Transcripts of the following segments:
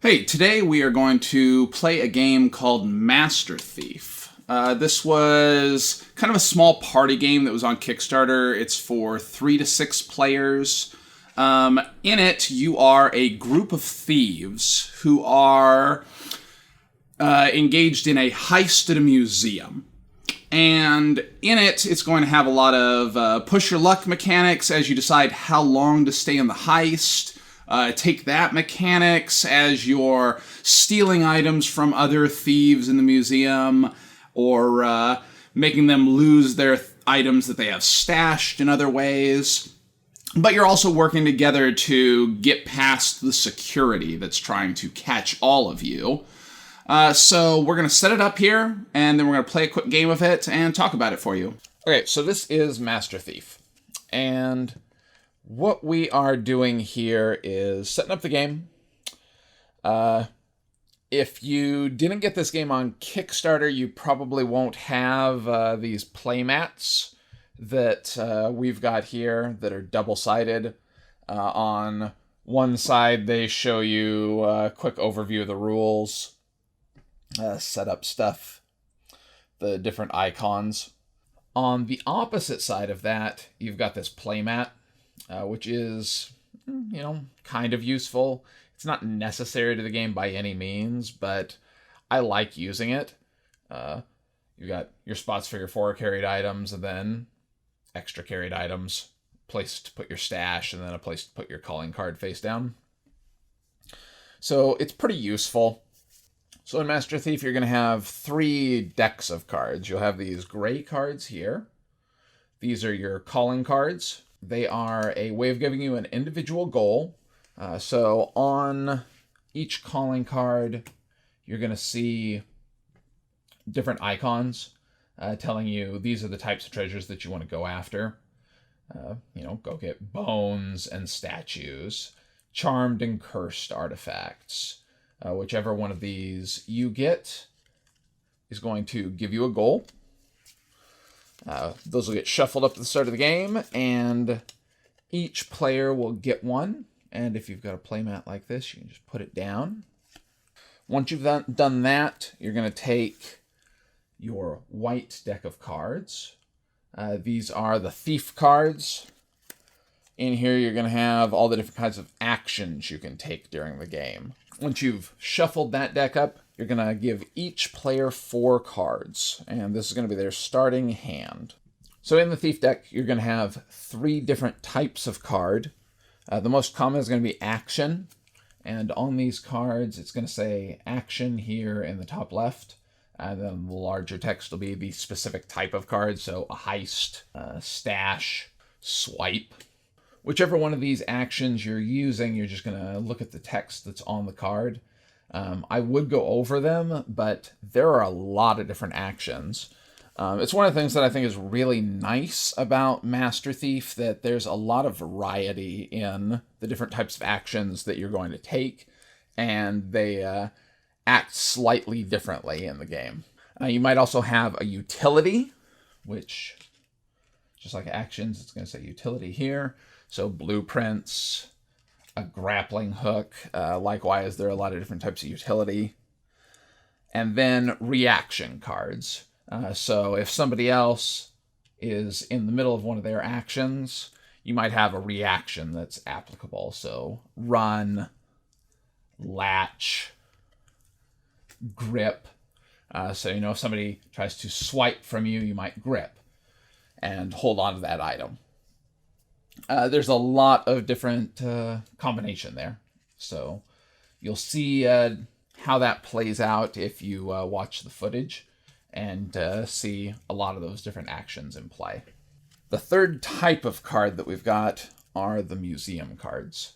Hey, today we are going to play a game called Master Thief. This was kind of a small party game that was on Kickstarter. It's for 3 to 6 players. In it, you are a group of thieves who are engaged in a heist at a museum. And in it, it's going to have a lot of push your luck mechanics as you decide how long to stay in the heist. Take that mechanics as you're stealing items from other thieves in the museum, or making them lose their items that they have stashed in other ways. But you're also working together to get past the security that's trying to catch all of you. So we're going to set it up here, and then we're going to play a quick game of it and talk about it for you. Okay, so this is Master Thief. And what we are doing here is setting up the game. If you didn't get this game on Kickstarter, you probably won't have these playmats that we've got here that are double-sided. On one side, they show you a quick overview of the rules, setup stuff, the different icons. On the opposite side of that, you've got this playmat, which is, kind of useful. It's not necessary to the game by any means, but I like using it. You've got your spots for your 4 carried items, and then extra carried items, place to put your stash, and then a place to put your calling card face down. So it's pretty useful. So in Master Thief, you're going to have 3 decks of cards. You'll have these gray cards here. These are your calling cards. They are a way of giving you an individual goal. So on each calling card, you're going to see different icons telling you these are the types of treasures that you want to go after. Go get bones and statues, charmed and cursed artifacts. Whichever one of these you get is going to give you a goal. Those will get shuffled up at the start of the game, and each player will get one. And if you've got a playmat like this, you can just put it down. Once you've done that, you're going to take your white deck of cards. These are the thief cards. In here, you're going to have all the different kinds of actions you can take during the game. Once you've shuffled that deck up, you're going to give each player 4 cards, and this is going to be their starting hand. So in the Thief deck, you're going to have 3 different types of card. The most common is going to be action, and on these cards, it's going to say action here in the top left, and then the larger text will be the specific type of card, so a heist, stash, swipe. Whichever one of these actions you're using, you're just going to look at the text that's on the card. I would go over them, but there are a lot of different actions. It's one of the things that I think is really nice about Master Thief, that there's a lot of variety in the different types of actions that you're going to take, and they act slightly differently in the game. You might also have a utility, which, just like actions, it's going to say utility here. So blueprints, a grappling hook. Likewise, there are a lot of different types of utility. And then reaction cards. So if somebody else is in the middle of one of their actions, you might have a reaction that's applicable. So run, latch, grip. So if somebody tries to swipe from you, you might grip and hold on to that item. There's a lot of different combination there. So you'll see how that plays out if you watch the footage and see a lot of those different actions in play. The third type of card that we've got are the museum cards.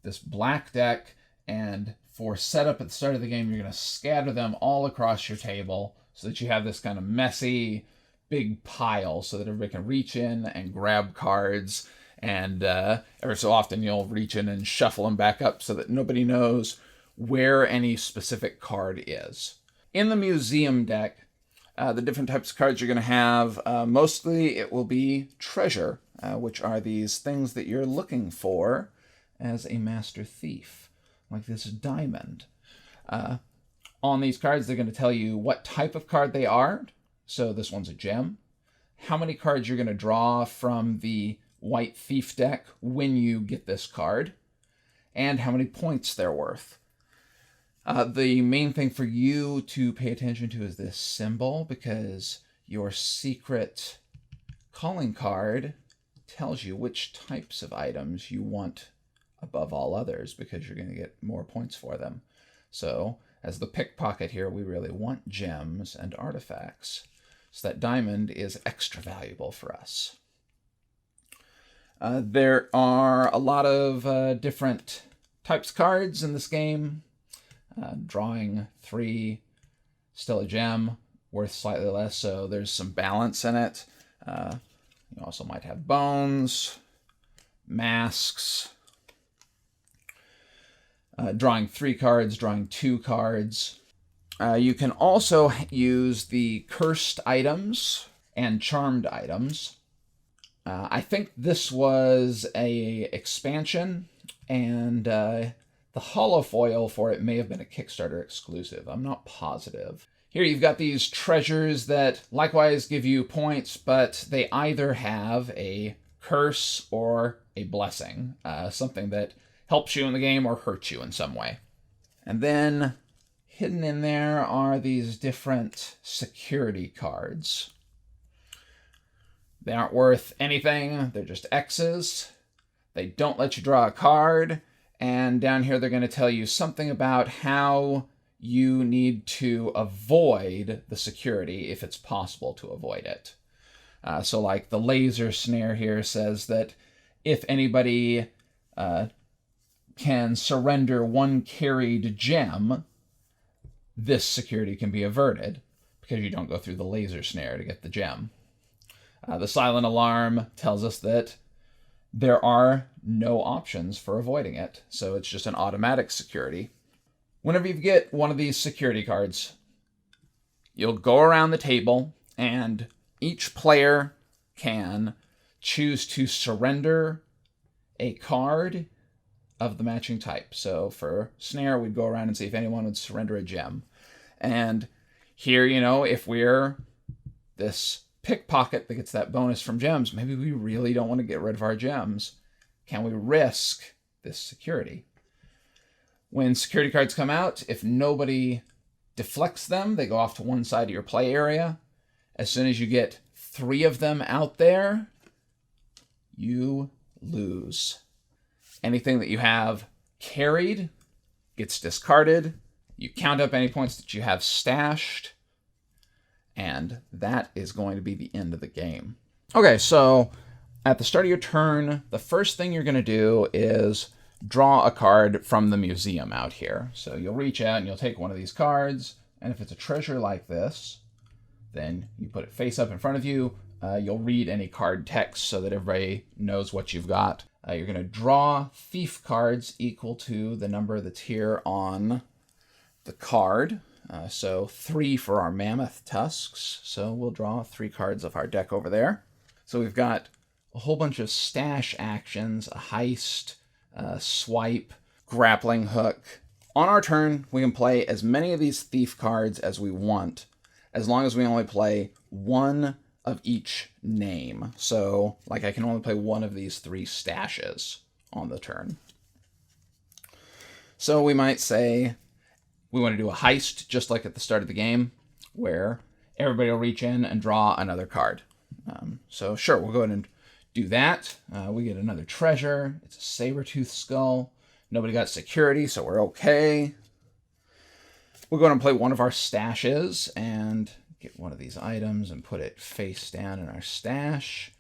This black deck, and for setup at the start of the game, you're going to scatter them all across your table so that you have this kind of messy big pile so that everybody can reach in and grab cards, and every so often you'll reach in and shuffle them back up so that nobody knows where any specific card is. In the museum deck, the different types of cards you're going to have, mostly it will be treasure, which are these things that you're looking for as a master thief. like this diamond. On these cards, they're going to tell you what type of card they are. So this one's a gem. How many cards you're going to draw from the white thief deck when you get this card, and how many points they're worth. The main thing for you to pay attention to is this symbol, because your secret calling card tells you which types of items you want above all others, because you're going to get more points for them. So as the pickpocket here, we really want gems and artifacts. So that diamond is extra valuable for us. There are a lot of different types of cards in this game. Drawing 3, still a gem, worth slightly less, so there's some balance in it. You also might have bones, masks. Drawing 3 cards, drawing 2 cards. You can also use the cursed items and charmed items. I think this was a expansion, and the holofoil for it may have been a Kickstarter exclusive. I'm not positive. Here you've got these treasures that likewise give you points, but they either have a curse or a blessing, something that helps you in the game or hurts you in some way. And then hidden in there are these different security cards. They aren't worth anything. They're just X's. They don't let you draw a card. And down here, they're going to tell you something about how you need to avoid the security if it's possible to avoid it. So like the laser snare here says that if anybody can surrender 1 carried gem, this security can be averted because you don't go through the laser snare to get the gem. The silent alarm tells us that there are no options for avoiding it, so it's just an automatic security. Whenever you get one of these security cards, you'll go around the table, and each player can choose to surrender a card of the matching type. So for snare, we'd go around and see if anyone would surrender a gem. And here, you know, if we're this pickpocket that gets that bonus from gems, maybe we really don't want to get rid of our gems. Can we risk this security? When security cards come out, if nobody deflects them, they go off to one side of your play area. As soon as you get 3 of them out there, you lose. Anything that you have carried gets discarded. You count up any points that you have stashed, and that is going to be the end of the game. Okay, so at the start of your turn, the first thing you're going to do is draw a card from the museum out here. So you'll reach out and you'll take one of these cards, and if it's a treasure like this, then you put it face up in front of you. You'll read any card text so that everybody knows what you've got. You're going to draw thief cards equal to the number that's here on the card. So 3 for our mammoth tusks. So we'll draw 3 cards of our deck over there. So we've got a whole bunch of stash actions, a heist, swipe, grappling hook. On our turn, we can play as many of these thief cards as we want, as long as we only play 1 of each name. So, like, I can only play 1 of these 3 stashes on the turn. So we might say we want to do a heist, just like at the start of the game, where everybody will reach in and draw another card. So sure, we'll go ahead and do that. We get another treasure. It's a saber-tooth skull. Nobody got security, so we're okay. We'll go ahead and play one of our stashes and get one of these items and put it face down in our stash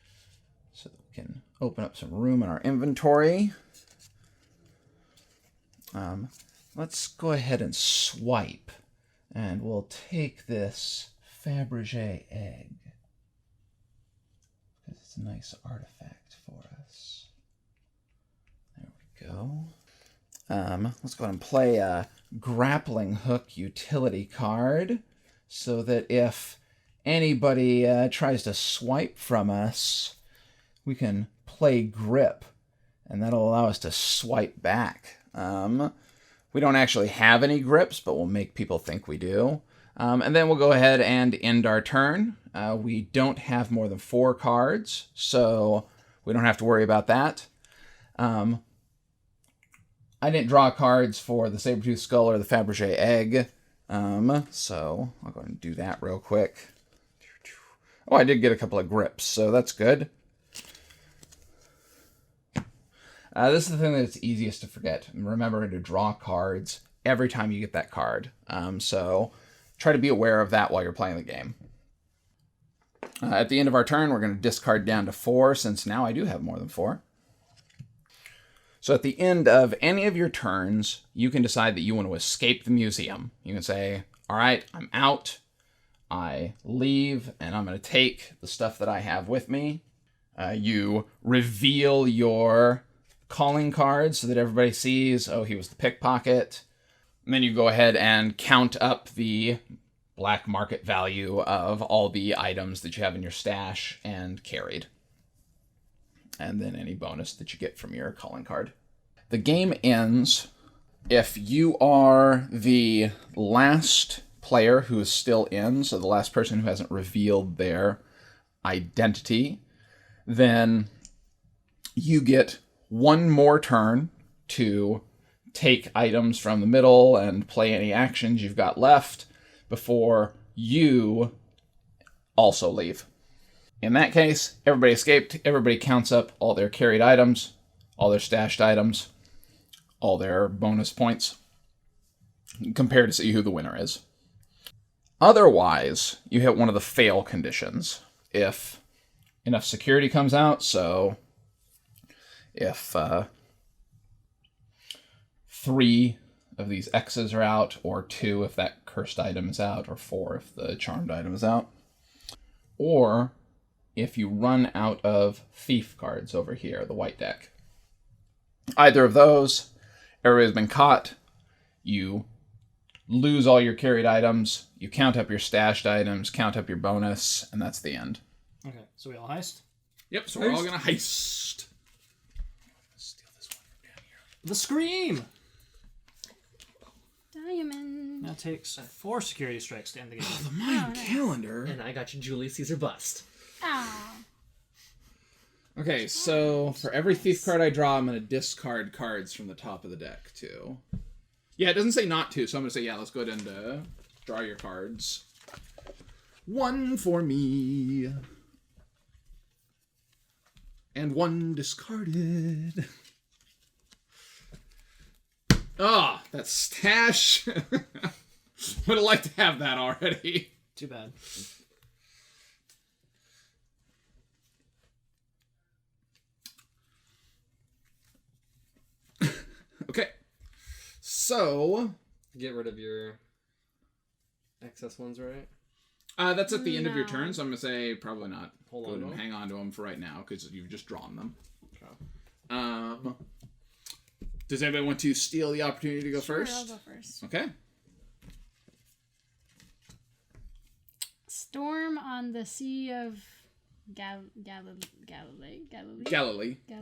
so that we can open up some room in our inventory. Let's go ahead and swipe, and we'll take this Fabergé egg because it's a nice artifact for us. There we go. Let's go ahead and play a grappling hook utility card so that if anybody tries to swipe from us, we can play grip, and that'll allow us to swipe back. We don't actually have any grips, but we'll make people think we do. And then we'll go ahead and end our turn. We don't have more than 4 cards, so we don't have to worry about that. I didn't draw cards for the saber-tooth skull or the Fabergé egg, so I'll go ahead and do that real quick. Oh, I did get a couple of grips, so that's good. This is the thing that's easiest to forget. Remember to draw cards every time you get that card. So try to be aware of that while you're playing the game. At the end of our turn, we're going to discard down to 4, since now I do have more than 4. So at the end of any of your turns, you can decide that you want to escape the museum. You can say, all right, I'm out. I leave, and I'm going to take the stuff that I have with me. You reveal your calling cards so that everybody sees, oh, he was the pickpocket. And then you go ahead and count up the black market value of all the items that you have in your stash and carried. And then any bonus that you get from your calling card. The game ends if you are the last player who is still in, so the last person who hasn't revealed their identity, then you get 1 more turn to take items from the middle and play any actions you've got left before you also leave. In that case, everybody escaped. Everybody counts up all their carried items, all their stashed items, all their bonus points, compare to see who the winner is. Otherwise, you hit one of the fail conditions. If enough security comes out, so if 3 of these X's are out, or 2 if that cursed item is out, or 4 if the charmed item is out. Or if you run out of thief cards over here, the white deck. Either of those, everybody's been caught. You lose all your carried items, you count up your stashed items, count up your bonus, and that's the end. Okay, so we all heist? Yep, so we're all gonna heist. Steal this one from down here. The Scream! Diamond. That takes 4 security strikes to end the game. Oh, the Mayan calendar. And I got you Julius Caesar bust. Ah. Okay, so for every thief card I draw, I'm going to discard cards from the top of the deck, too. Yeah, it doesn't say not to, so I'm going to say, yeah, let's go ahead and draw your cards. 1 for me. And 1 discarded. Ah, that stash. Would have liked to have that already. Too bad. Okay. So Get rid of your excess ones, right? that's at the end of your turn, so I'm going to say probably not. Hold Go on. ahead and hang on to them for right now, because you've just drawn them. Okay. Does anybody want to steal the opportunity to go first? I'll go first. Okay. Storm on the Sea of Galilee. Galilee. Yeah.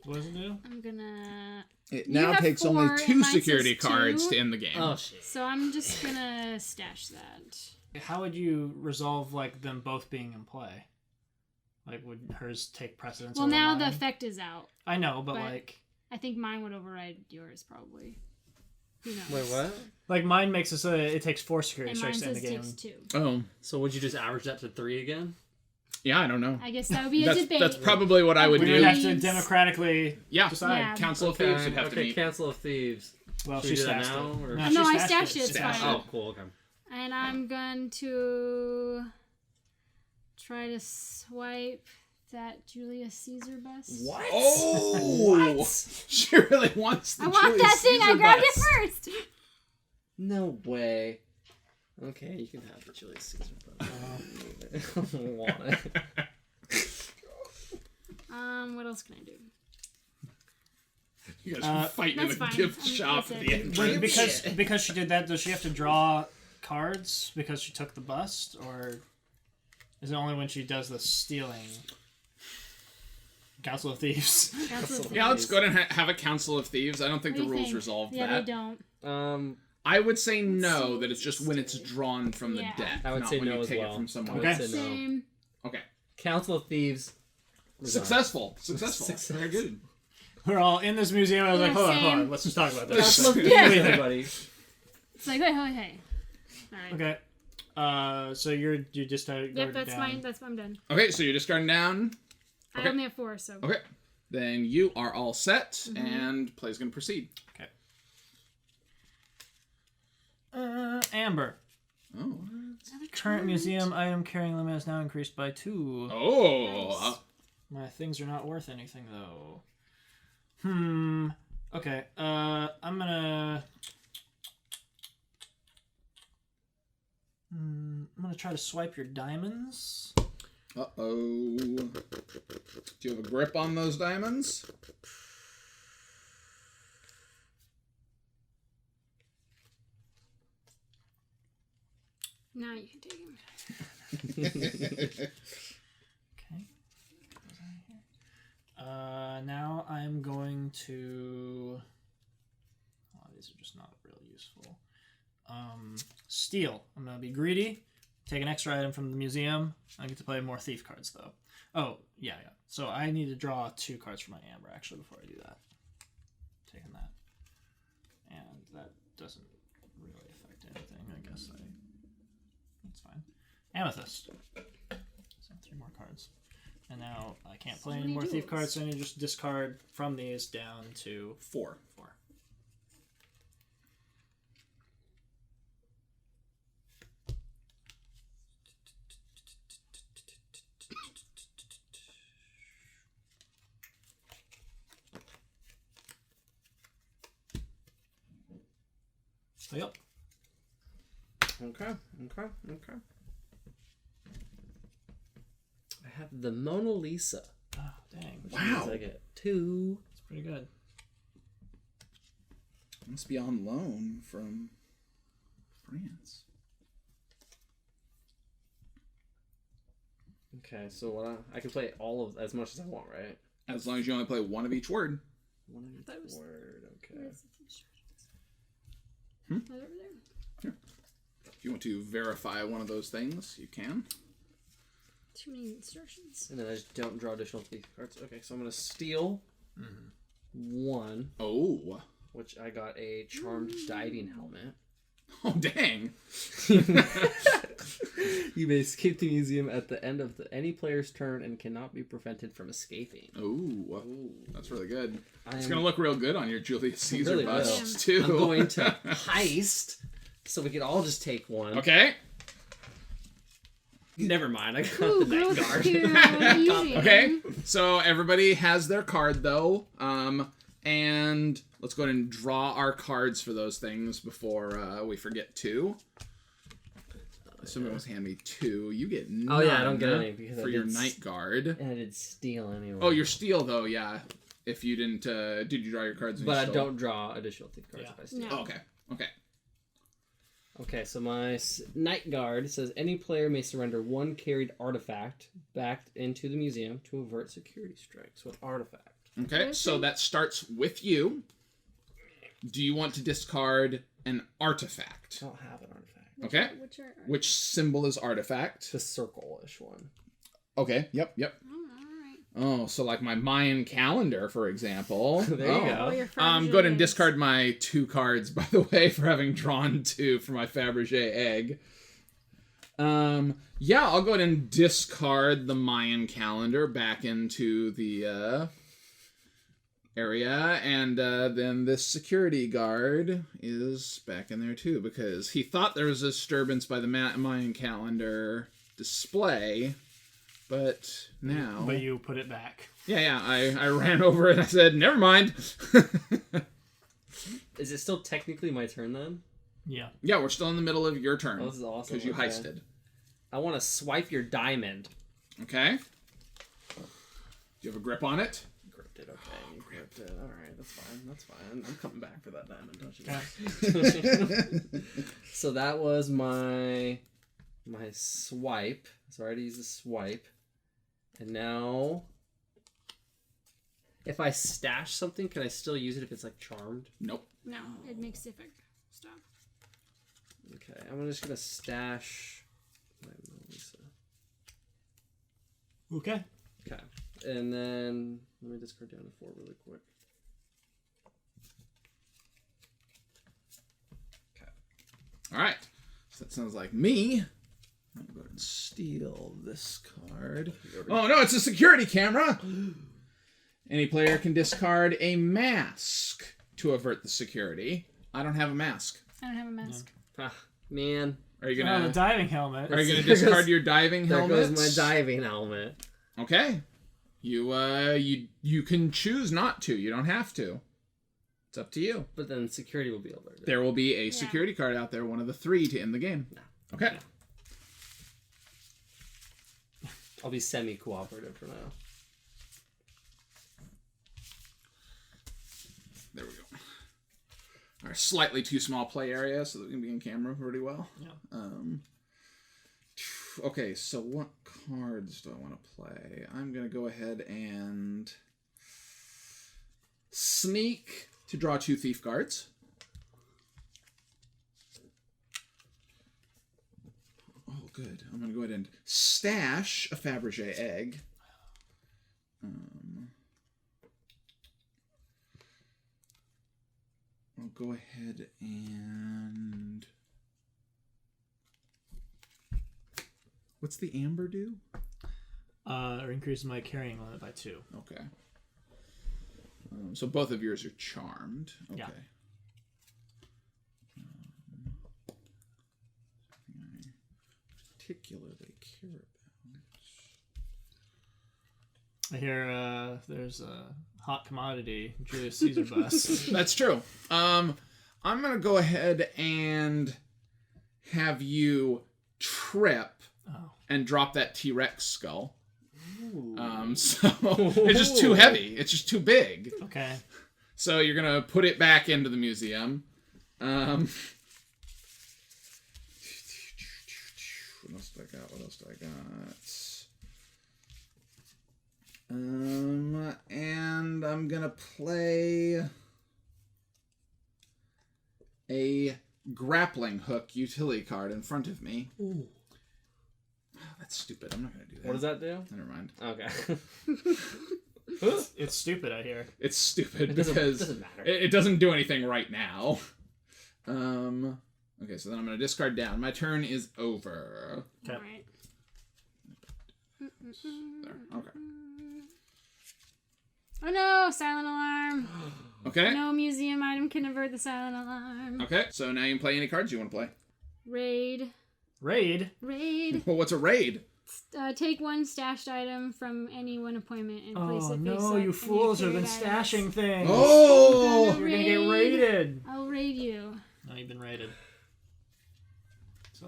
What does it do? I'm gonna... It You now have takes 4, only 2 and mine security says cards 2. to end the game. Oh, shit. So I'm just gonna stash that. How would you resolve, like, them both being in play? Like, would hers take precedence Well, over now mine? the effect is out. I know, but, but- like... I think mine would override yours, probably. Who knows? Wait, what? Like, mine makes it so that it takes 4 security And mine strikes to end says the game. takes 2. Oh, So would you just average that to 3 again? yeah, I don't know. I guess that would be a debate. That's probably what I would We do. would have to Thieves. democratically Yeah, decide. Yeah. Council of Thieves would have to okay, meet. Council of Thieves. Well, Should she we do that stashed now, it. or- No, she I stashed it, it's Stashed fine. it. Oh, cool, okay. And I'm going to try to swipe that Julius Caesar bust. What? Oh! What? She really wants the I want Julius that thing. I Caesar grabbed bust. it first. No way. Okay, you can have the Julius Caesar bust. I don't want it. What else can I do? You guys are fighting in That's the fine. gift I'm shop gonna at say the it. entrance. Because she did that, does she have to draw cards because she took the bust, or is it only when she does the stealing? Council of Thieves. Council of Yeah, Yeah, let's go ahead and have a council of thieves. I don't think What the do you rules think? resolve Yeah, that. they don't. I would say no, see. that it's just when it's drawn from the Yeah. deck, I would not say when no you as take well. it from someone. I would Okay. say no. Same. Okay. Council of Thieves. Successful. Success. Very good. We're all in this museum. I was like, Yeah, hold same. on. Let's just talk about this. Council of Thieves, Yeah. everybody. It's like, hey. Alright. Okay. So you just Yep, that's down. mine. That's what I'm done. Okay, so you're discarding down. I Okay. only have 4, so. Okay. Then you are all set, and play's going to proceed. Okay. Amber. Oh. Current museum item carrying limit is now increased by 2. Oh. My things are not worth anything though. Okay. I'm gonna try to swipe your diamonds. Uh-oh. Do you have a grip on those diamonds? Now you can take him. Okay. Now I'm going to. Oh, these are just not really useful. Steal. I'm gonna be greedy. Take an extra item from the museum. I get to play more thief cards though. Oh yeah. So I need to draw 2 cards for my amber actually before I do that. Taking that, and that doesn't really affect anything. I guess that's fine. Amethyst. So 3 more cards. And now I can't play any more thief cards, so I need to just discard from these down to 4. 4. So, yep. Okay. I have the Mona Lisa. Oh, dang. Which means I get 2. That's pretty good. Must be on loan from France. Okay, so what I can play all of as much as I want, right? As long as you only play one of each word. One of That each was- word. Okay. Where's the instructions? Hmm? Right over there. If you want to verify one of those things, you can. Too many instructions. And then I just don't draw additional thief cards. Okay, so I'm gonna steal 1, Oh. which I got a charmed diving helmet. Oh, dang. You may escape the museum at the end of any player's turn and cannot be prevented from escaping. Ooh. That's really good. It's I'm going to look real good on your Julius Caesar really bust, too. going to heist, so we could all just take one. Okay. Never mind, I got Ooh, the night girls guard. too. Easy. Okay. So everybody has their card, though. And let's go ahead and draw our cards for those things before we forget 2. Somebody wants to hand me 2. You get none. Oh, yeah, I don't get any because for I your did night guard. And I did steal anyway. Oh, your steal, though, yeah. If you didn't, did you draw your cards? When But you I stole? don't draw additional thief cards Yeah. if I steal. No. Oh, okay. Okay, so my night guard says any player may surrender 1 carried artifact back into the museum to avert security strikes with artifact. Okay, so that starts with you. Do you want to discard an artifact? I don't have an artifact. Okay. Which symbol is artifact? The circle-ish one. Okay, yep. Oh, alright. Oh, so like my Mayan calendar, for example. There you go. Oh, your Go ahead and Fabergé discard my 2 cards, by the way, for having drawn 2 for my Fabergé egg. Yeah, I'll go ahead and discard the Mayan calendar back into the area, and then this security guard is back in there too, because he thought there was a disturbance by the Mayan calendar display, but now... But you put it back. Yeah, I ran over it and I said, never mind. Is it still technically my turn then? Yeah. Yeah, we're still in the middle of your turn. Oh, this is awesome. Because you Okay. heisted. I want to swipe your diamond. Okay. Do you have a grip on it? Gripped it, okay. You gripped it. Alright, that's fine. I'm coming back for that diamond, don't you? So that was my swipe. So I already used the swipe. And now If I stash something, can I still use it if it's like charmed? Nope. No, it makes the effect stop. Okay, I'm just gonna stash my Mona Lisa. Okay. Okay, and then let me discard down to 4 really quick. Okay. All right. So that sounds like me. I'm gonna go ahead and steal this card. Oh no, it's a security camera. Any player can discard a mask to avert the security. I don't have a mask. I don't have a mask. Ah, man. Are you Oh, gonna the diving helmet. Are you gonna discard your diving There helmet? goes my diving helmet. Okay. You can choose not to. You don't have to. It's up to you. But then security will be alerted. There will be a security card out there, one of the 3 to end the game. No. Okay. No. I'll be semi-cooperative for now. There we go. Our slightly too small play area, so that we can be in camera pretty well. Yeah. Okay, so what cards do I want to play? I'm going to go ahead and sneak to draw 2 thief cards. Oh, good. I'm going to go ahead and stash a Fabergé egg. I'll go ahead and... What's the amber do? Or increase my carrying limit by 2. Okay. So both of yours are charmed. Okay. Yeah. Something I particularly care about. I hear there's a hot commodity, Julius Caesar bus. That's true. I'm going to go ahead and have you trip and drop that T-Rex skull. So it's just too heavy. It's just too big. Okay. So you're going to put it back into the museum. What else do I got? And I'm going to play a grappling hook utility card in front of me. Ooh. Oh, that's stupid. I'm not going to do that. What does that do? Never mind. Okay. It's stupid, I hear. It's stupid It because doesn't matter. it doesn't do anything right now. Okay, so then I'm going to discard down. My turn is over. Okay. All right. There. Okay. Oh no! Silent alarm. Okay. No museum item can avert the silent alarm. Okay, so now you can play any cards you want to play. Raid. Raid? Raid. Well, what's a raid? Take 1 stashed item from any 1 appointment and place Oh it face no, up you in fools your have been carried items. stashing things. Oh! You're gonna get raided. I'll raid you. No, you've been raided. So...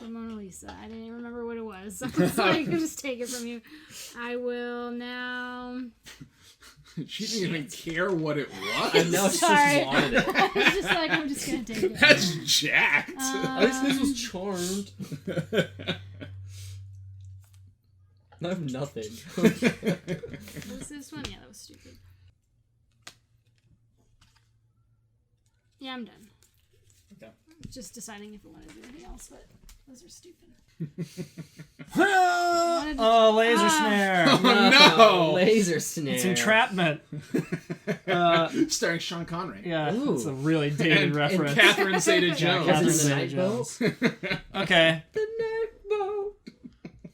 The Mona Lisa. I didn't remember what it was. So it's like, I'll just take it from you. I will now... She didn't even care what it was. I know, she Sorry. just wanted it. I was just like, I'm just going to take it. That's jacked. At least this was charmed. I have nothing. What was this one? Yeah, that was stupid. Yeah, I'm done. Okay. Just deciding if I want to do anything else, but those are stupid. Oh, laser snare. Oh, no! Laser snare. It's entrapment. Starring Sean Connery. Yeah, Ooh. it's a really dated reference. And Catherine Zeta-Jones. Yeah, Catherine Catherine Zeta-Jones. Zeta-Jones. Okay. The night boat.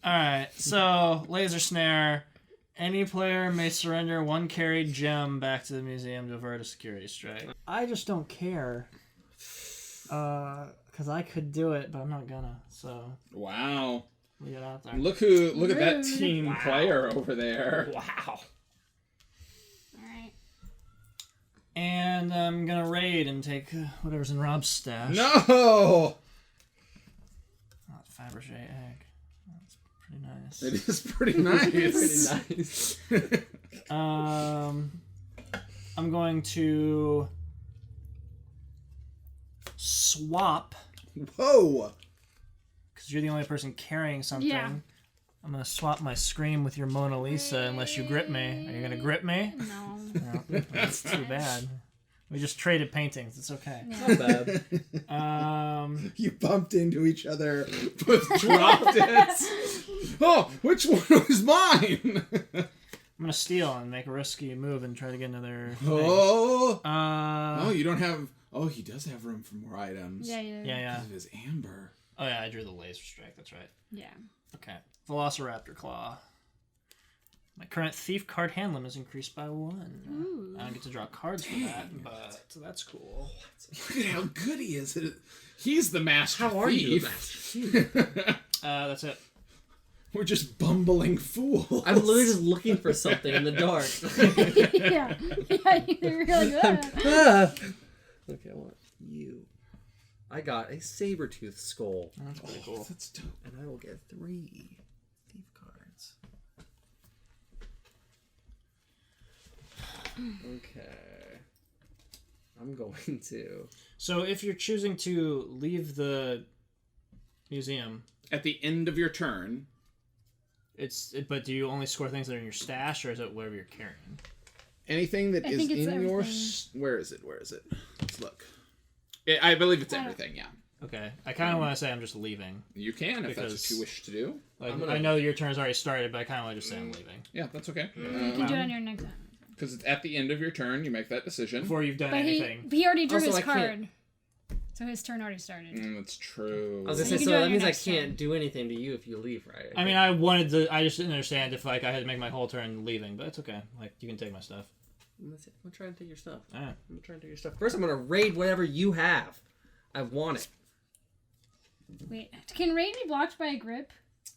Alright, so laser snare. Any player may surrender 1 carried gem back to the museum to avert a security strike. I just don't care. Because I could do it, but I'm not gonna. So Wow. leave it out there. Look at that team player over there. Wow. Alright. And I'm gonna raid and take whatever's in Rob's stash. No! Oh, Fabergé egg. That's pretty nice. It is pretty nice. Pretty nice. I'm going to swap Whoa! because you're the only person carrying something. Yeah. I'm gonna swap my scream with your Mona Lisa unless you grip me. Are you gonna grip me? No. No, that's too bad. We just traded paintings. It's okay. Not bad. You bumped into each other, both dropped it. Oh, which one was mine? I'm gonna steal and make a risky move and try to get another. Oh. Thing. Oh, you don't have. Oh, he does have room for more items. Yeah. Yeah. It is amber. Oh yeah, I drew the laser strike. That's right. Yeah. Okay. Velociraptor Claw. My current thief card hand limit is increased by 1. Ooh. I don't get to draw cards for that, but that's cool. Look at how good he is. He's the master thief. How are you the master thief? That's it. We're just bumbling fools. I'm literally just looking for something in the dark. Yeah, you're really good. Okay, I want you. I got a saber-tooth skull. That's pretty cool. That's dope. And I will get 3 thief cards. Okay. I'm going to... So if you're choosing to leave the museum, At the end of your turn, but do you only score things that are in your stash, or is it whatever you're carrying? anything that I is think it's in your... everything. Where is it? Let's look. I believe it's everything, yeah. Okay. I kind of want to say I'm just leaving. You can, if that's what Because- you wish to do. Like, I'm gonna- I know your turn's already started, but I kind of want to just say I'm leaving. Yeah, that's okay. You can do it on your next time. Because at the end of your turn, you make that decision. Before you've done But anything. he already drew Also, his I can't- card. So his turn already started. That's true. I was So gonna you say, can so do it that on means your I next can't turn. do anything to you if you leave, right? I mean, I just didn't understand if like I had to make my whole turn leaving, but it's okay. Like, you can take my stuff. I'm gonna try and take your stuff. Ah. I'm gonna try and take your stuff. First, I'm gonna raid whatever you have. I want it. Wait, can raid be blocked by a grip?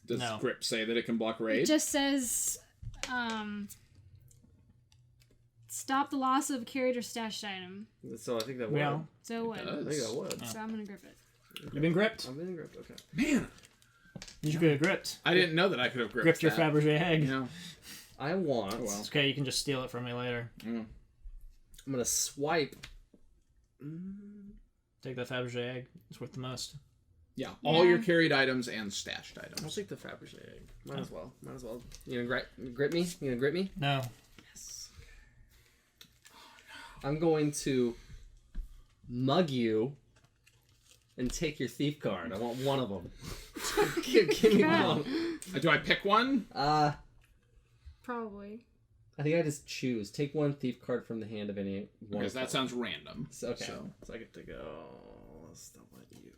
Does No. Grip say that it can block raid? It just says, stop the loss of a carried or stashed item. So I think that would. Well, So what? It I does. think that would. So I'm gonna grip it. you've been gripped. I'm in grip. Okay. Man, You could have gripped. I didn't know that I could have gripped Gripped your that. Fabergé egg. You know? I want. Oh, well. It's okay, you can just steal it from me later. Mm. I'm gonna swipe. Take that Fabergé egg. It's worth the most. Yeah, all Yeah. your carried items and stashed I'll items. take the Fabergé egg. Might as well. Might as well. You gonna grip me? You gonna grip me? No. Yes. I'm going to mug you and take your thief card. I want one of them. give me one. Do I pick one? Probably. I think I just choose. Take one thief card from the hand of any one. Because that sounds random. So, okay. So. So I get to go. Let's not let you.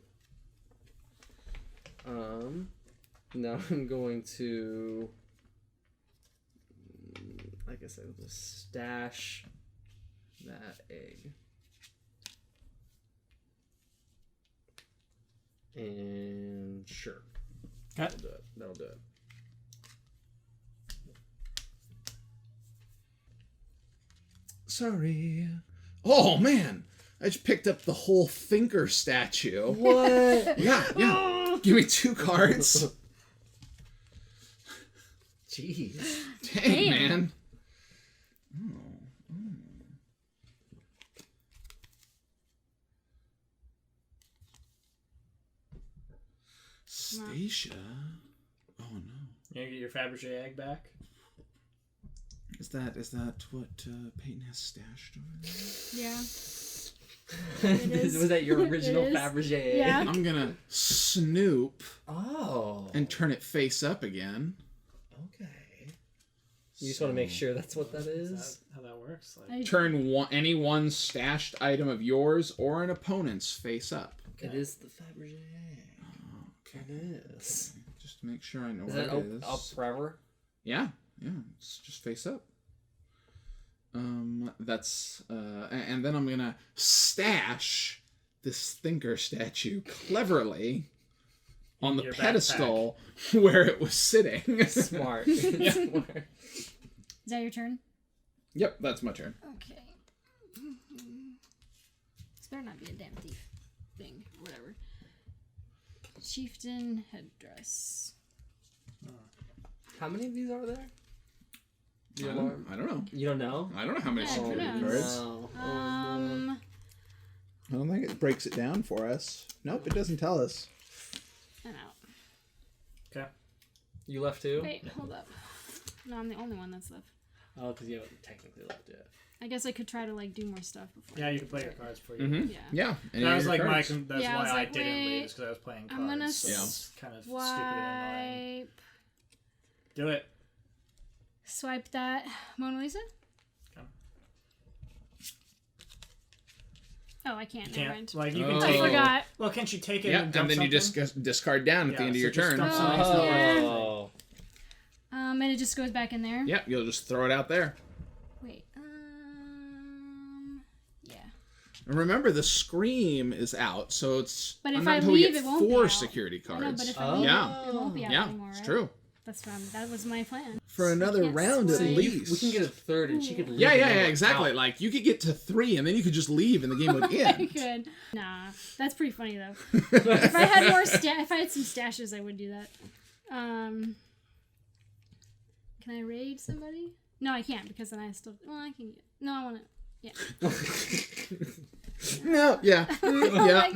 Now I'm going to. Like I said, just stash that egg. And sure. Okay. That'll do it. That'll do it. Sorry. Oh, man. I just picked up the whole thinker statue. What? Yeah. Give me 2 cards. Jeez. Dang, Damn. man. Stacia. Oh no. You gonna get your Fabergé egg back? Is that what Peyton has stashed over there? Yeah. Was that your original It is. Fabergé egg? Yeah. I'm gonna snoop Oh. and turn it face up again. Okay. You just want to make sure that's what that is? Is that how that works? Like, Turn any one stashed item of yours or an opponent's face up. It is the Fabergé egg. Okay. It is. Just to make sure I know Is what that it is. up forever? Yeah, it's just face up. That's and then I'm gonna stash this thinker statue cleverly on the Your pedestal where it was sitting. Smart. Smart. Is that your turn? Yep, that's my turn. Okay. This better not be a damn thief thing. Whatever. Chieftain headdress. How many of these are there? I don't know. You don't know? I don't know how many Yeah, security who knows? cards. No. I don't think it breaks it down for us. Nope, it doesn't tell us. I'm out. okay. You left too? Wait, hold up. No, I'm the only one that's left. Oh, because you haven't technically left yet. I guess I could try to like do more stuff before. Yeah, you can play your cards before you. Mm-hmm. Yeah. Yeah. And That was your like my. cards. That's Yeah, I why was I like, didn't leave. wait, Is because I was playing I'm gonna cards. So it's kind of stupid and annoying. Do it. Swipe that. Mona Lisa? Come. Oh, I can't. You Never can't. mind. Like you Oh. can I take it. forgot. Well, can't you take it Yeah, and dump and then you something? just discard down at the Yeah, end of so your just turn. dump Oh, something. yeah. Oh. And it just goes back in there. Yep, you'll just throw it out there. Wait. Yeah. And remember, the Scream is out, so it's But if not I until we leave, get it won't be 4 out. security I know, cards. but if I Oh. leave, Yeah. it won't be out Yeah, anymore, it's right? true. That was my plan. For another can't round at swipe. least. We can get a third, and she could leave. Yeah, and yeah, then yeah, we're exactly. out. Like, you could get to 3, and then you could just leave, and the game would I end. could. Nah, that's pretty funny though. If I had more if I had some stashes, I would do that. Can I raid somebody? No, I can't because then I still. Well, I can. No, I want to. Yeah. No, yeah. Oh Yeah. my God, I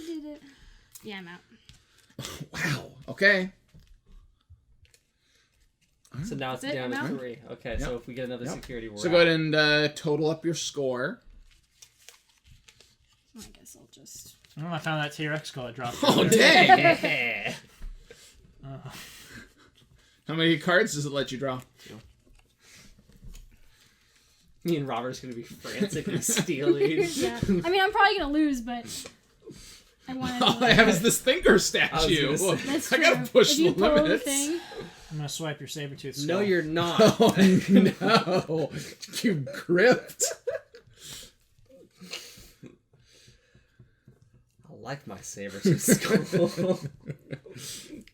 did it. Yeah, I'm out. Wow. Okay. So now it's That's it, down to I'm out. 3. Okay, so if we get another Yep. security, we're So out. go ahead and total up your score. I guess I'll just. Oh, I found that T-Rex skull I dropped. Oh, earlier. dang. Yeah. How many cards does it let you draw? Me and Robert's gonna be frantically stealing. Yeah. I mean, I'm probably gonna lose, but I wanted. All I have is this thinker statue. gonna say. That's I true. gotta push if you the pull limits. The thing, I'm gonna swipe your saber-tooth skull. No, you're not. Oh no! You gripped. I like my saber tooth skull.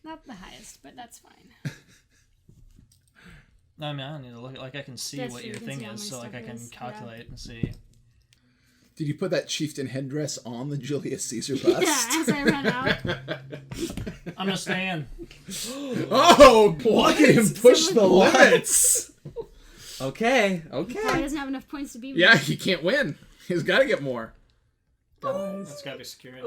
not the highest, but that's fine. No, I mean, I don't need to look at. Like, I can see That's what true, your you can thing see how is, my so like I stuff can is, yeah. calculate and see. Did you put that chieftain headdress on the Julius Caesar bust? Yeah, as I run out. I'm gonna stay in. Oh, look at him push the limits. Okay. Probably doesn't have enough points to beat me. Yeah, he can't win. He's got to get more. That's gotta be security.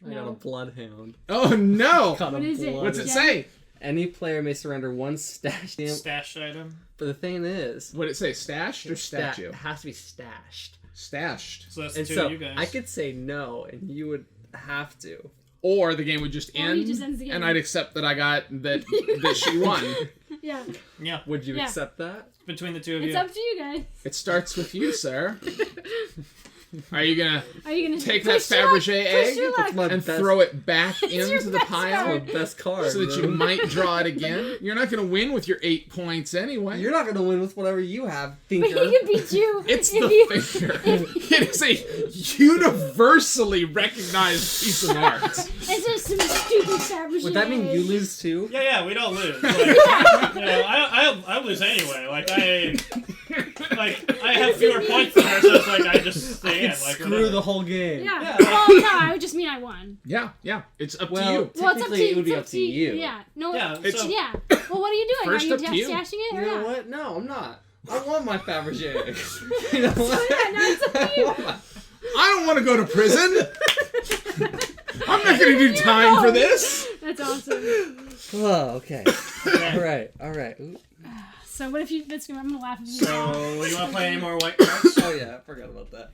I got a bloodhound. Oh no! Got a What is it? What's it Yeah. say? Any player may surrender 1 stash stamp. Stash item. But the thing is, What did it say? Stashed or statue? it has to be stashed. Stashed. So that's And two so of you guys. I could say no, and you would have to. Or the game would just Or he end, just ends the game. and I'd accept that I got that that she won. Yeah. Yeah, Would you Yeah. accept that? between the two of It's you. up to you guys. It starts with you, sir. Are you gonna Are you gonna take that push your luck? Fabergé Push egg your luck. my and best- throw it back your into the best pile My card. best card. so that you bro. might draw it again? You're not gonna win with your 8 points anyway. You're not gonna win with whatever you have, But he thinker. can beat you. It's if the you, finger. It is a universally recognized piece of art. It's just some stupid Fabergé. Would that mean you lose too? Yeah, we don't lose. Like, you know, I lose anyway. Like I have fewer points than her, so it's like I just stay in. Like Screw whatever. the whole game. Yeah. Yeah. Well, no, I would just mean I won. Yeah, it's up to Well, you. Well, it's up Technically, to it would be it's up to you. Yeah. No. Yeah, It's- so Yeah. Well, what are you doing? First are up you to you. stashing it You or know not? what? No, I'm not. I want my Fabergé egg. You know what? Yeah, no, it's up to you. I don't want to go to prison. I'm not gonna do time for this. That's awesome. Oh, okay. okay. All right. Ooh. So what if you? I'm gonna laugh if you. So you want to play any more white cards? Oh yeah, I forgot about that.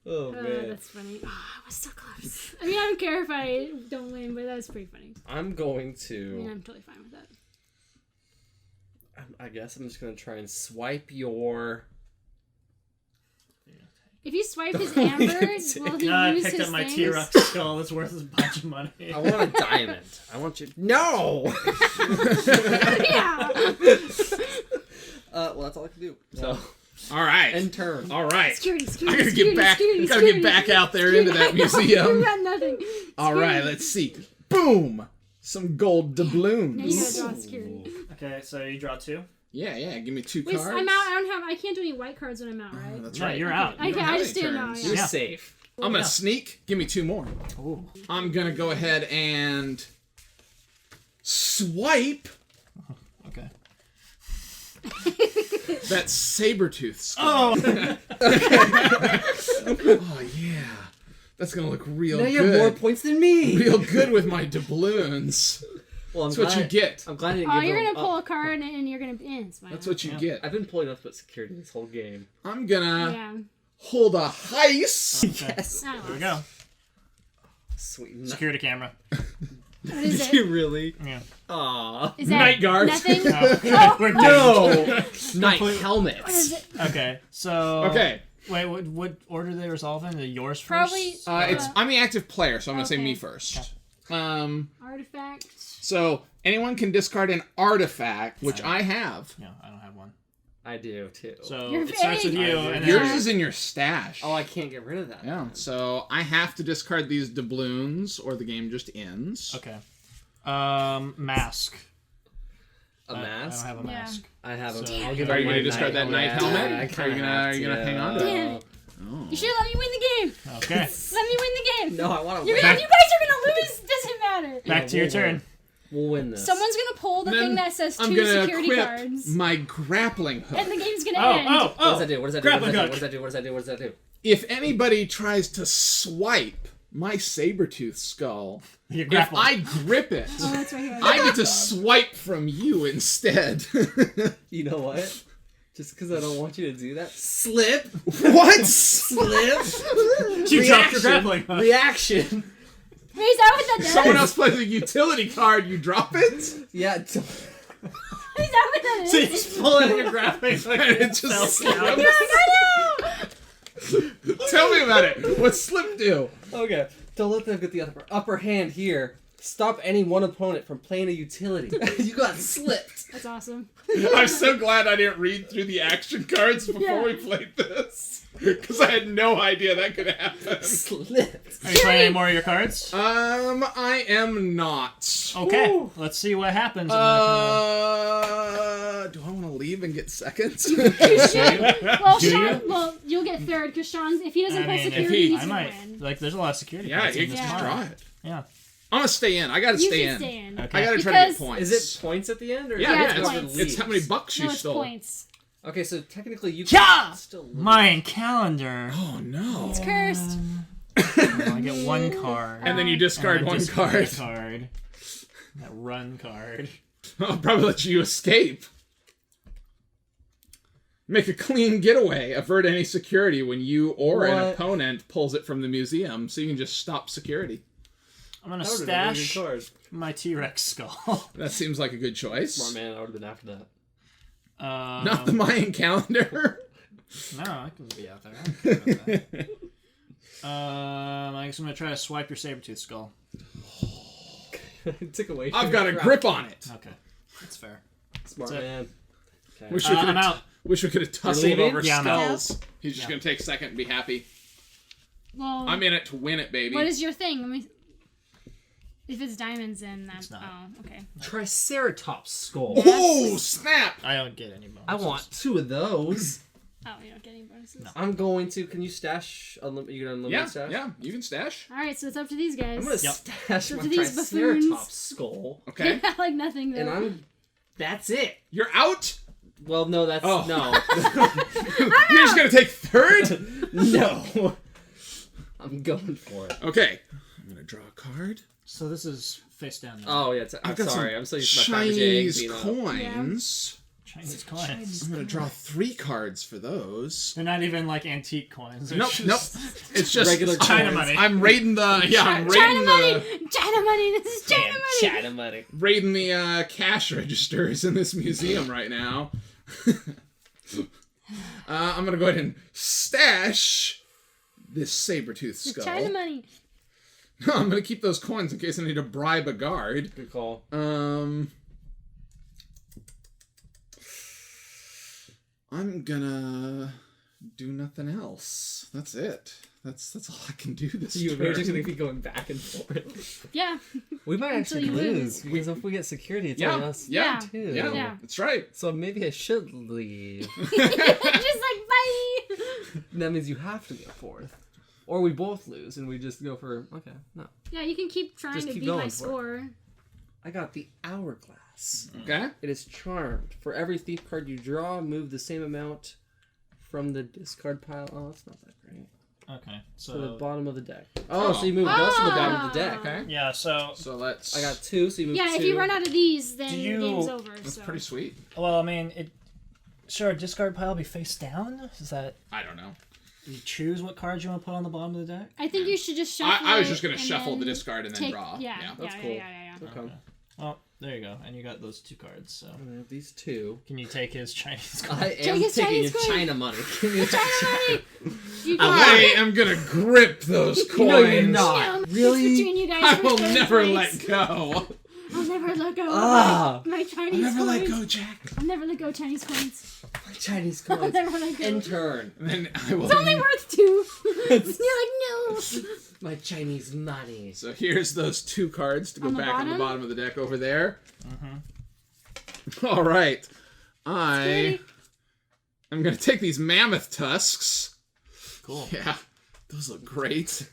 Oh man. That's funny. Oh, I was so close. I mean, I don't care if I don't win, but that's pretty funny. I'm going I mean, to. I'm totally fine with that. I guess I'm just gonna try and swipe your. If you swipe his amber, will he I lose picked his up my things? T-Rex skull. That's worth a bunch of money. I want a diamond. I want you. No. Yeah. Well, that's all I can do. So All right. end turn. All right. Security, I security, gotta get back. Gotta get back out there into that You museum. got nothing. All right. Let's see. Boom. Some gold Now you gotta doubloons. draw security. Okay, so you draw 2. Yeah. Give me 2 Wait, cards. I'm out. I can't do any white cards when I'm out, right? That's Yeah, right. you're out. Okay, You don't I have just any didn't know. turns. You're Yeah. safe. I'm gonna Yeah. sneak. Give me 2 more. Ooh. I'm gonna go ahead and swipe Okay. that saber-tooth skull. Oh. Oh yeah. That's gonna look real Now good. you have more points than me. Real good with my doubloons. Well, That's what you get. I'm glad you didn't Oh, give you're them gonna pull a up. card and you're gonna. It's fine. That's what you get. I've been pulling nothing but security this whole game. I'm gonna Yeah. hold a heist. Okay. Yes. I Here we lost. go. Sweet. Security camera. What is Did you it? really? Yeah. Aww. Is that Night guard. nothing? Oh, we're No! Night helmets. What is it? Okay, so... Okay. Wait, what order do they resolve in? Yours first? Probably. I'm the active player, so I'm gonna say Okay. me first. Artifact. So anyone can discard an artifact, which I have. No, I don't have one. I do too. So You're it starts with vague. you, and Yours then... is in your stash. Oh, I can't get rid of that. Yeah. So I have to discard these doubloons, or the game just ends. Okay. Mask. A mask? I don't have a Yeah. mask. I have a. So- I'll give Are you my gonna discard that night helmet? I Are you kinda gonna- have are you gonna hang on to it? Damn it. You should let me win the game. Okay. Let me win the game. No, I want to You win. guys are gonna lose. Doesn't matter. Back to your we'll turn. win. We'll win this. Someone's gonna pull the Then thing that says I'm 2 gonna security equip cards, my grappling hook. and the game's gonna Oh, end. oh, What oh! does that do? What does that do? What Grappling does that do? hook. What does that do? What does that do? What does that do? If anybody tries to swipe my saber-tooth skull, You're if grappling. I grip it, Oh, that's right here. I get to swipe from you instead. You know what? Just because I don't want you to do that. Slip. What? Slip. You dropped your grappling hook. Reaction. Wait, is that what that does? Someone else plays a utility card, you drop it, Yeah. Is that what that is? So you just pull out your grappling hook and it just fell slips. down. You're like, I know! Tell me about it. What's Slip do? Okay. Don't let them get the upper hand here. Stop any one opponent from playing a utility. You got slipped. That's awesome. I'm so glad I didn't read through the action cards before we played this. Because I had no idea that could happen. Slipped. Are you playing any more of your cards? I am not. Okay, Ooh. let's see what happens. I'm gonna Do I want to leave and get seconds? You should. Well, Do Sean. you? Well, you'll get third because Sean's. If he doesn't pull if security, he- he's I gonna might. win. Like, there's a lot of security Yeah, cards you in can this just Yeah. card. draw it. Yeah. I'm gonna stay in. I gotta You stay should in. stay in. Okay. I gotta try to get Because- points. Is it points at the end? Or Yeah, Yeah, yeah. it's It's, points. it's how many bucks you No, it's stole. points. Okay, so technically you Yeah! can still lose. Mayan calendar. Oh no! It's cursed. I get one card. And then you discard And I one discard card. a card. That run card. I'll probably let you escape. Make a clean getaway. Avert any security when you or an What? opponent pulls it from the museum, so you can just stop security. I'm gonna That would've been a really stash good card. my T-Rex skull. That seems like a good choice. Smart man, I would have been after that. Not the Mayan calendar. No, I can be out there. I don't care about that. I guess I'm gonna try to swipe your saber-tooth skull. It took away. I've from got a your grip on it. Okay, that's fair. Smart That's it. man. Okay. Wish we I'm could out. have tussled leaving? over Yeah, I'm out. skulls. He's just Yeah. gonna take a second and be happy. Well, I'm in it to win it, baby. what is your thing? Let me. If it's diamonds, then that's. not. Oh, okay. Triceratops skull. Oh snap! I don't get any bonuses. I want 2 of those. Oh, you're not getting bonuses. No. I'm going to. Can you stash? You can unlimited Yeah, stash. yeah, you can stash. All right, so it's up to these guys. I'm gonna Yep. stash So my to these Triceratops buffoons. skull, Okay, like nothing though. and that's it. you're out. Well, no, that's Oh. no, You're just gonna take third. no. I'm going for it. Okay, I'm gonna draw a card. So this is face down. Now. Oh yeah, I'm I've got sorry. some I'm so used to my Fabergé eggs Chinese being up. coins. Chinese coins. I'm gonna draw 3 cards for those. They're not even like antique coins. They're Nope, just... nope. It's just Regular China coins. money. I'm raiding the I'm China raiding money. the China money. This is China money. China money. raiding the cash registers in this museum right now. I'm gonna go ahead and stash this saber-tooth The skull. China money. I'm gonna keep those coins in case I need to bribe a guard. Good call. I'm gonna do nothing else. That's it. That's all I can do this We're turn. just gonna be going back and forth. Yeah. We might Until actually you lose. lose because if we get security, it's Yeah, on us yeah, too. yeah, Yeah. that's right. So maybe I should leave. Just like bye. That means you have to go fourth, or we both lose and we just go for no. Yeah, you can keep trying Just to keep beat my going for it. score. I got the hourglass. Okay. It is charmed. For every thief card you draw, move the same amount from the discard pile. Oh, that's not that great. Okay, to the so bottom of the deck. Oh, so you move those to the bottom of the deck. Okay. yeah, so So let's. I got 2, so you move 2. Yeah, if you run out of these, then Do the you- game's over. That's So. pretty sweet. well, I mean, sure, discard pile be face down. Is that I don't know. you choose what cards you want to put on the bottom of the deck? I think you should just shuffle. I was just gonna and shuffle the then discard and then take, draw. Yeah, That's yeah, cool. yeah. Okay. Well, there you go, and you got those 2 cards. So I have these 2. can you take his Chinese card? I am his taking your Chinese coin. China money. Give me that You I am gonna grip those coins. No, you're not. It's Really? between you guys. I for will third never place. let go. I'll never let go. Ah. Of my Chinese I'll never coins. let go, Jack. I'll never let go Chinese coins. My Chinese I'll coins. never let go. In turn. And then I will. It's only worth 2. You're like, no. My Chinese money. So here's those 2 cards to go On the back on the bottom? bottom of the deck over there. Mm-hmm. All right. I Scary. am gonna take these mammoth tusks. Cool. Yeah, those look great.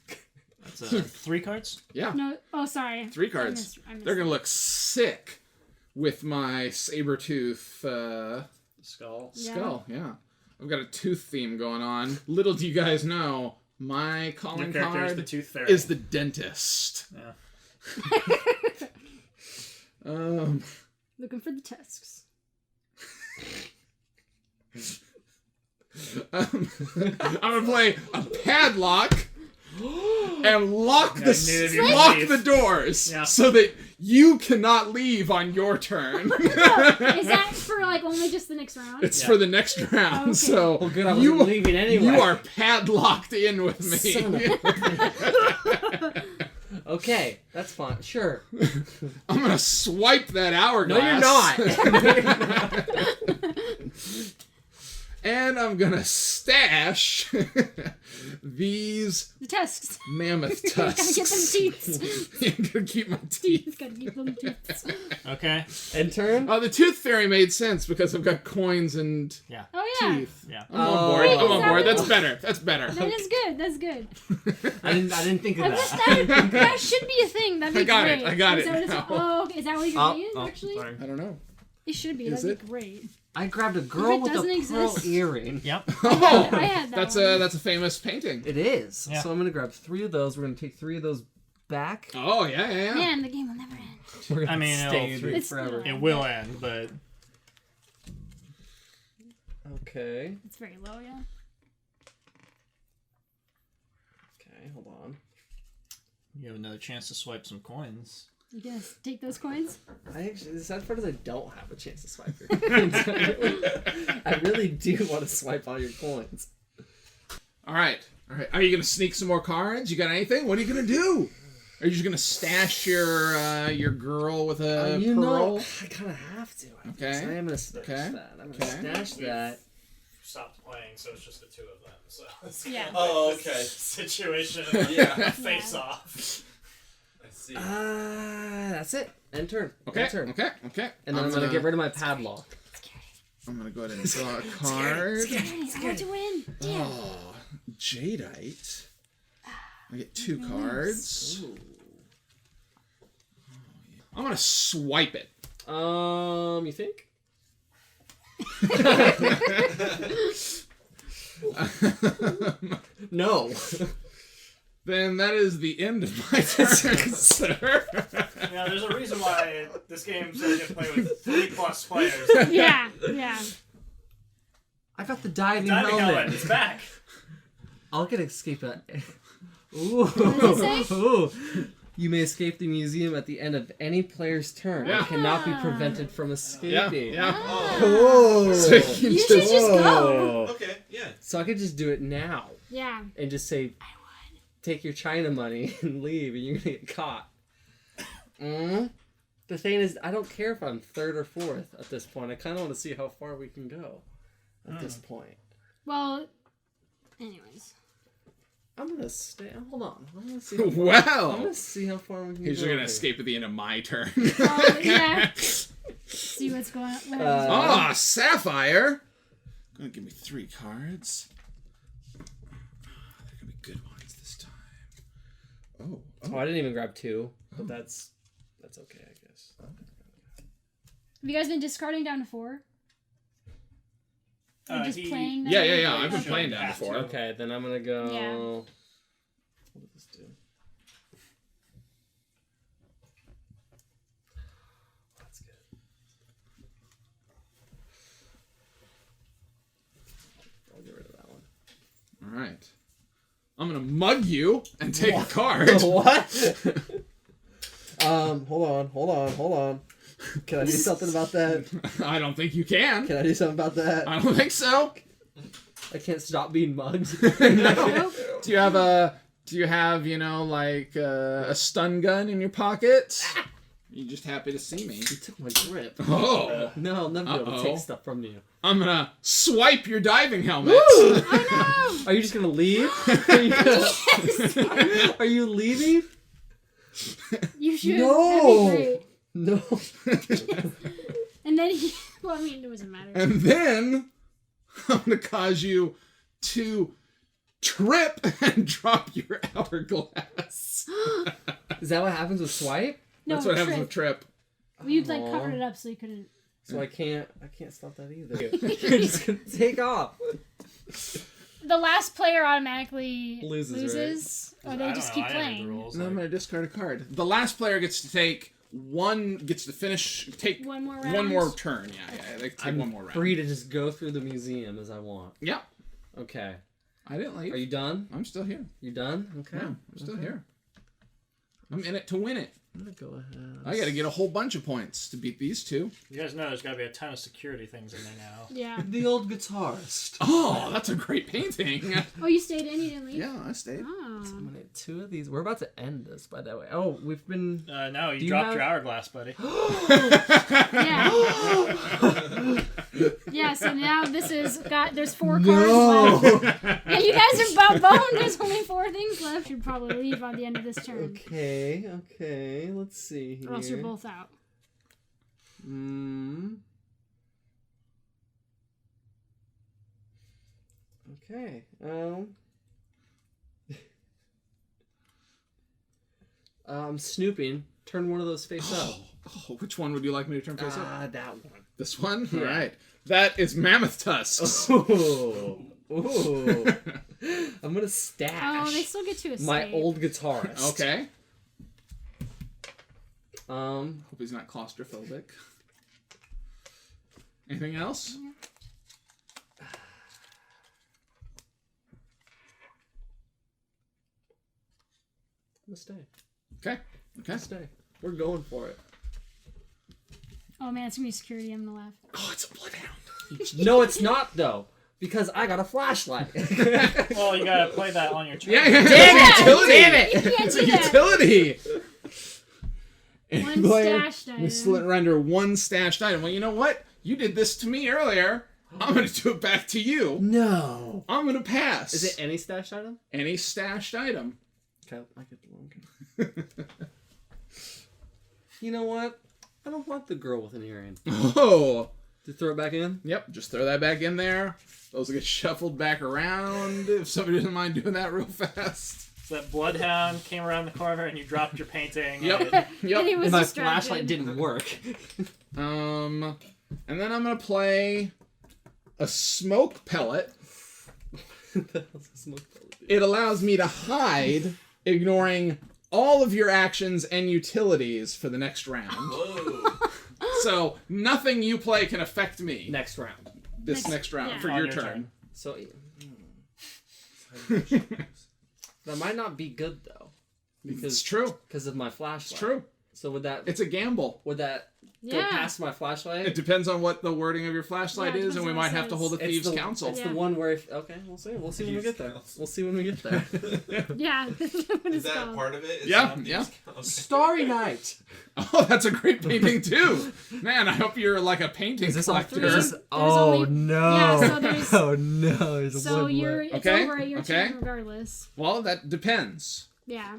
That's 3 cards. Yeah, No. Oh, sorry. 3 cards. I missed They're gonna look sick with my saber tooth Skull. Yeah. skull. Yeah, I've got a tooth theme going on. Little do you guys know, my Your calling character is card the Tooth Fairy. is the dentist. Yeah. Looking for the tusks. I'm gonna play a padlock and lock Yeah, neither of you can lock leave. the doors Yeah. so that you cannot leave on your turn. Is that for like only just the next round? It's Yeah. for the next round, Okay. so Well, good, I you wasn't leaving anyway. you are padlocked in with me. Son of Okay, that's fine. Sure. I'm gonna swipe that hourglass. No, you're not. And I'm gonna stash these The tusks. mammoth Gotta tusks. get them teeth. I'm gonna keep my teeth. Gotta keep them teeth. Okay. End turn? Oh, the tooth fairy made sense because I've got coins and Yeah. Oh yeah. teeth. Yeah. I'm on board. Wait, I'm is on that board. what- That's better. That's better. That is good. That's good. I didn't think of I wish that. that should be a thing. That'd be I got it. great. I got Is it that what it's- now. Oh, okay. Is that what you're Oh, doing? oh, Actually, sorry. I don't know. it should be. Is That'd it? be great. I grabbed a girl If it with a doesn't pearl exist- earring. Yep. Oh, I had that that's one. a famous painting. It is. Yeah. So I'm gonna grab 3 of those. We're gonna take 3 of those back. Oh yeah. Man, the game will never end. We're gonna I mean, stay it'll- in it It's forever. still- It will end, but Okay. It's very low, yeah. Okay, hold on. you have another chance to swipe some coins. You gonna take those coins? The sad part is I don't have a chance to swipe your coins. I really do want to swipe all your coins. All right. Are you gonna sneak some more cards? You got anything? What are you gonna do? Are you just gonna stash your girl with a You pearl? know, I kind of have to. I Okay. guess. I am gonna stash Okay. that. I'm gonna Okay. stash that. Stopped playing, so it's just the 2 of them. So it's Yeah. kind of Oh, like this okay. Situation. Yeah. Face off. I see. That's it. End turn. Okay. End turn. Okay. And then I'm gonna get rid of my padlock. I'm gonna go ahead and draw a card. I want to win. Damn. Oh, jadeite. I get 2 cards. Ooh. I'm gonna swipe it. You think? No. Then that is the end of my turn, sir. Yeah, there's a reason why this game says you can play with 3+ players. Yeah, yeah. I got the diving, Diving helmet. helmet, it's back. I'll get escape that. Ooh. does it say? Ooh. You may escape the museum at the end of any player's turn. Yeah. It cannot be prevented from escaping. Yeah. Oh. So you can You should just go. Okay, yeah. So I could just do it now Yeah. and just say, take your China money and leave, and you're gonna get caught. The thing is, I don't care if I'm 3rd or 4th at this point. I kind of want to see how far we can go at this point. Well, anyways. I'm gonna stay. Hold on. I'm gonna see. How far, I'm Wow. gonna see how far we can He's go. gonna here. escape at the end of my turn. Oh, yeah. See what's going on. What happens. Ah, sapphire. Gonna give me 3 cards. They're gonna be good ones this time. Oh, I didn't even grab 2, but that's okay, I guess. Have you guys been discarding down to 4? Or just playing that? Yeah. I've been Okay. playing that before. Okay, then I'm gonna go. Yeah. What does this do? That's good. I'll get rid of that one. All right. I'm gonna mug you and take a card. What? Hold on. Can I do something about that? I don't think you can. Can I do something about that? I don't think so. I can't stop being mugged. Nope. Do you have like a stun gun in your pocket? You just happy to see me. You took my grip. Oh, No, I'll never be able to Uh-oh. take stuff from you. I'm gonna swipe your diving helmet. Oh Are you just gonna leave? Are you leaving? no! You should. No. That'd be great. No. And then he. Well, I mean, it doesn't matter. And then I'm gonna cause you to trip and drop your hourglass. Is that what happens with swipe? No, That's what happens trip. with trip. You'd like Aw. covered it up so you couldn't. So I can't stop that either. You're just gonna take off. The last player automatically Loses, or they just keep playing. And I'm gonna discard a card. The last player gets to take take One more one round? more turn. Yeah, they take one more round. Free to just go through the museum as I want. Yeah, Okay. I didn't leave. Are you done? I'm still here. You done? Okay. Yeah, I'm still here. I'm in it to win it. I'm gonna go ahead. I gotta get a whole bunch of points to beat these two. You guys know there's got to be a ton of security things in there now. Yeah. The old guitarist. Oh, that's a great painting. Oh, you stayed in? You didn't leave? Yeah, I stayed. Oh. I'm gonna get 2 of these. We're about to end this, by the way. Oh, we've been. No, Do you you dropped have- your hourglass, buddy. Yeah. Yeah, so now there's 4 cards left. Yeah, you guys are about boned. There's only 4 things left. You'd probably leave by the end of this turn. Okay. Let's see here. Or else you're both out. Okay. I'm snooping. Turn one of those face up. Oh, which one would you like me to turn face up? That one. This one? Yeah. All right. That is mammoth tusks. Ooh. I'm gonna stash Oh, they still get to escape. my old guitarist. Okay. Um. Hope he's not claustrophobic. Anything else? I'm gonna stay. Okay. Okay. Stay. We're going for it. Oh man, it's gonna be security. I'm gonna laugh. Oh, it's a bloodhound. No, it's not though, because I got a flashlight. Well, you got to play that on your turn. Yeah. Damn it! Utility. Damn it! You can't It's a do that. utility. One Player stashed item. may surrender one stashed item. Well, you know what? You did this to me earlier. I'm going to do it back to you. No. I'm going to pass. Is it any stash item? Any stashed item? Okay, I get the one. You know what? I don't want the girl with an earring. Oh. To throw it back in? Yep, just throw that back in there. Those will get shuffled back around if somebody doesn't mind doing that real fast. So that bloodhound came around the corner and you dropped your painting. Yep. and And he Yep. was And my distracted. flashlight didn't work. And then I'm going to play a smoke pellet. That was a smoke pellet, dude. It allows me to hide, ignoring all of your actions and utilities for the next round. Whoa. So nothing you play can affect me Next round. this next round yeah. for On your your turn. turn. So that might not be good though, It's because true. of my flashlight. It's true. So would that It's a gamble. go Yeah. past my It flashlight? depends on what the wording of your flashlight Yeah, it is, and we depends might on what have it to hold a says. thieves' the, council. It's Yeah. the one where okay, we'll see. We'll see when we get there. We'll see when we get there. Yeah. That's what Is it's that called. part of it? Is Yeah, that yeah. Okay. Starry Night. Oh, that's a great painting too. Man, I hope you're like a painting collector. Oh, no. Yeah, so there's- Oh no. It's a So wood you're lip. it's Okay, over at your okay. turn regardless. Well, that depends. Yeah.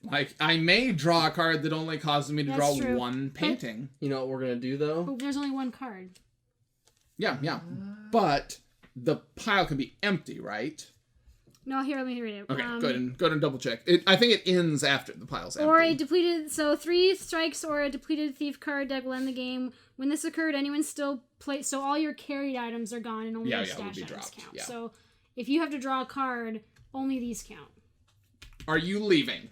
Like, I may draw a card that only causes me to That's draw true. one painting. You know what we're gonna do though? But there's only one card. Yeah. But the pile can be empty, right? No, here, let me read it. Okay, go ahead and double check. I think it ends after the pile's empty. Or a depleted, so 3 strikes or a depleted thief card deck will end the game. When this occurred, anyone still play. So all your carried items are gone and only your stash items dropped. count. Yeah. So if you have to draw a card, only these count. Are you leaving?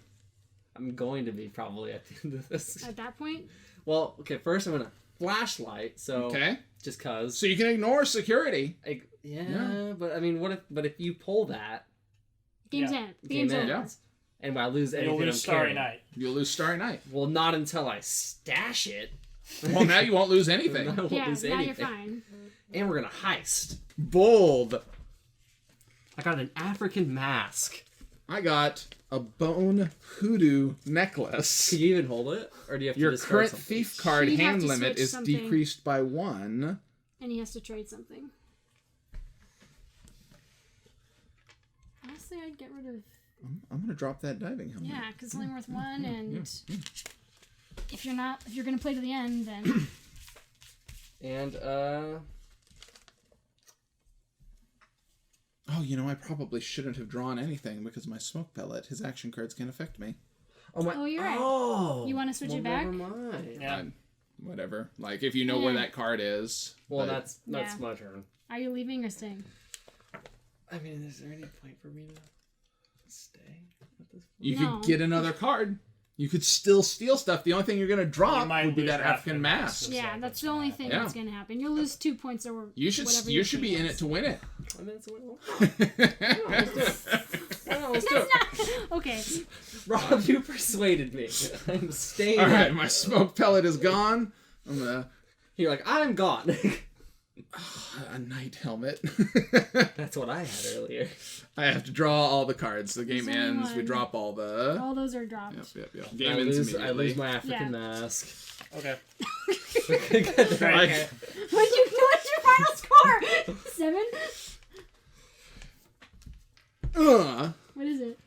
I'm going to be probably at the end of this. At that point? Well, okay, first I'm going to flashlight, so... Okay. Just cause. So you can ignore security. Yeah, but I mean, but if you pull that... Game's end. Game's end. over. Yeah. And I lose anything You'll lose Starry Night. You'll lose Starry Night. Well, not until I stash it. Well, now you won't lose anything. I won't lose now anything. you're fine. And we're going to heist. Bold. I got an African mask. I got a bone hoodoo necklace. Can you even hold it? Or do you have to Your discard current something? thief card So you have hand to limit switch is something. decreased by 1. And he has to trade something. Honestly, I'd get rid of... I'm gonna drop that diving helmet. Yeah, because it's only worth 1, and if you're gonna play to the end, then... And, Oh, you know, I probably shouldn't have drawn anything because my smoke pellet, his action cards can't affect me. Oh, you're right. Oh! You want to switch it back? Never mind. Yeah. Whatever. Like, if you know where that card is. Well, but- that's Yeah. my turn. Are you leaving or staying? I mean, is there any point for me to stay at this point? You No. could get another card. You could still steal stuff. The only thing you're gonna drop You might would be lose that your African African mask. mask. Yeah, that's the only thing Yeah. that's gonna happen. You'll lose 2 points or You should whatever you your should fee be in is. it to win it. I mean, it's let's do it. Let's do it. Okay. Rob, you persuaded me. I'm staying. All right, my smoke pellet is gone. I'm gonna You're like, I'm gone. a night helmet. That's what I had earlier. I have to draw all the cards. The game There's only ends. We one. drop all the. All those are dropped. Yep. Game I ends lose immediately. my African Yeah. mask. Okay. Like, What's your final score? 7? What is it?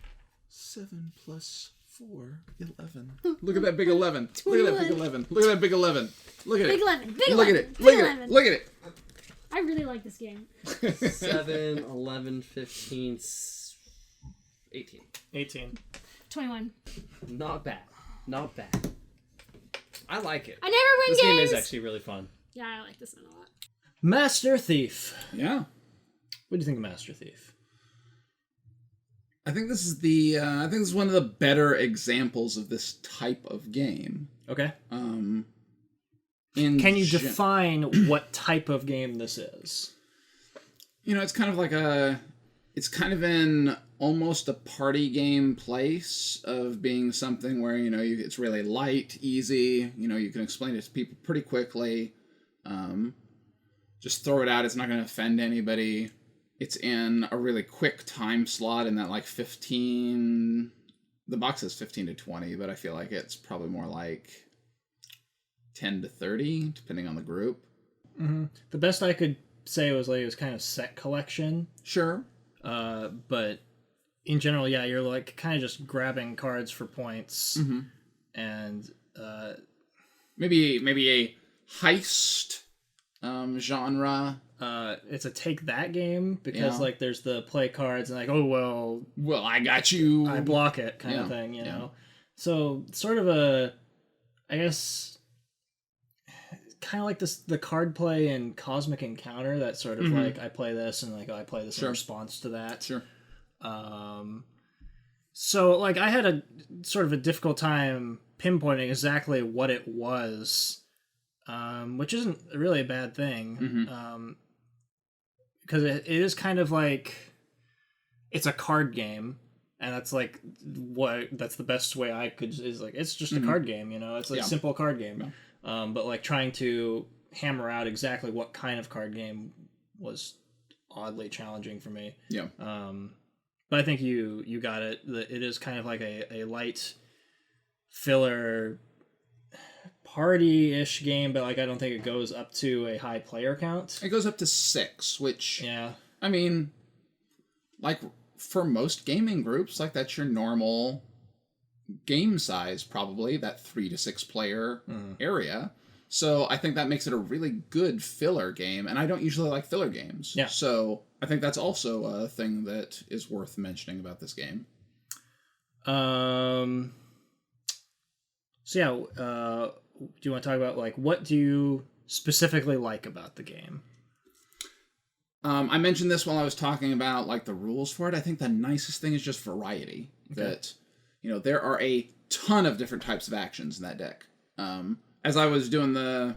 7 plus 4, 11. Look at that big 11. Look at that big 11. Look at that big 11. Look at it. Big 11. Big Look 11. at it. Big Look at 11. it. Look at it. I really like this game. 7, 11, 15, 18. 18. 21. Not bad. Not bad. I like it. I never win This game games. is actually really fun. Yeah, I like this one a lot. Master Thief. Yeah. What do you think of Master Thief? I think this is one of the better examples of this type of game. Okay. Can Can you define what type of game this is? You know, it's kind of in almost a party game place of being something where, you know, it's really light, easy, you know, you can explain it to people pretty quickly. Just throw it out. It's not going to offend anybody. It's in a really quick time slot in that like 15, the box says 15 to 20, but I feel like it's probably more like 10 to 30, depending on the group. Mm-hmm. The best I could say was like it was kind of set collection. Sure. But in general, yeah, you're like kind of just grabbing cards for points, and Maybe a heist genre. it's a take that game because Yeah. like there's the play cards and like, oh well, Well, I got you. I block it kind of thing, you know. So sort of a, I guess, kind of like the card play in Cosmic Encounter. That sort of like I play this and like I play this in response to that. Sure. So like I had a sort of a difficult time pinpointing exactly what it was, which isn't really a bad thing, because it is kind of like it's a card game, and that's like that's the best way I could is like it's just a card game, you know, it's like a simple card game, but like trying to hammer out exactly what kind of card game was oddly challenging for me. Yeah. But I think you got it. It is kind of like a light filler party-ish game, but like I don't think it goes up to a high player count. It goes up to 6, which Yeah. I mean, like for most gaming groups, like that's your normal game size, probably that 3 to 6 player area. So I think that makes it a really good filler game, and I don't usually like filler games. Yeah. So I think that's also a thing that is worth mentioning about this game. So yeah, do you want to talk about like what do you specifically like about the game? I mentioned this while I was talking about like the rules for it. I think the nicest thing is just variety. Okay. That, there are a ton of different types of actions in that deck. As I was doing the,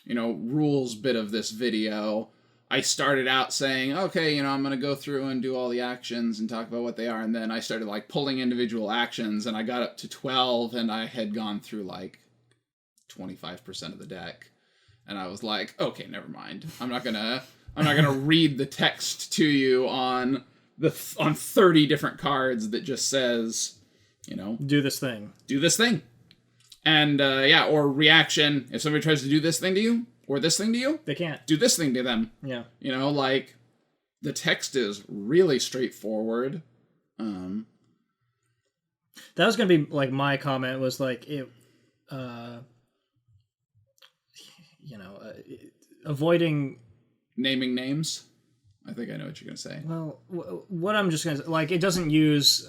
rules bit of this video, I started out saying, okay, I'm going to go through and do all the actions and talk about what they are. And then I started like pulling individual actions, and I got up to 12, and I had gone through like 25% of the deck. And I was like, okay, never mind. I'm not gonna read the text to you on 30 different cards that just says, do this thing. Do this thing. And or reaction, if somebody tries to do this thing to you or this thing to you, they can't do this thing to them. Yeah. Like the text is really straightforward. That was going to be like my comment was like it avoiding naming names. I think I know what you're going to say. Well, what I'm just going to like, it doesn't use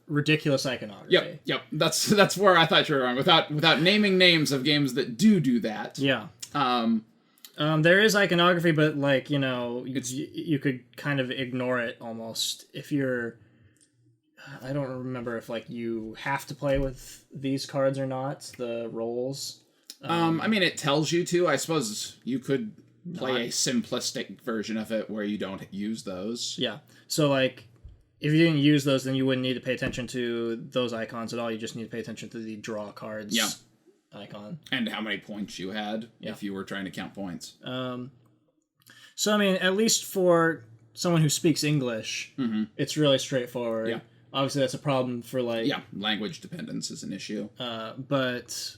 ridiculous iconography. Yep. That's where I thought you were wrong. Without naming names of games that do that. Yeah. There is iconography, but like, you could kind of ignore it almost if you're. I don't remember if like you have to play with these cards or not. The roles. I mean, it tells you to. I suppose you could play a simplistic version of it where you don't use those. Yeah. So, like, if you didn't use those, then you wouldn't need to pay attention to those icons at all. You just need to pay attention to the draw cards icon. And how many points you had if you were trying to count points. So, I mean, at least for someone who speaks English, it's really straightforward. Yeah. Obviously, that's a problem for, like... Yeah, language dependence is an issue. But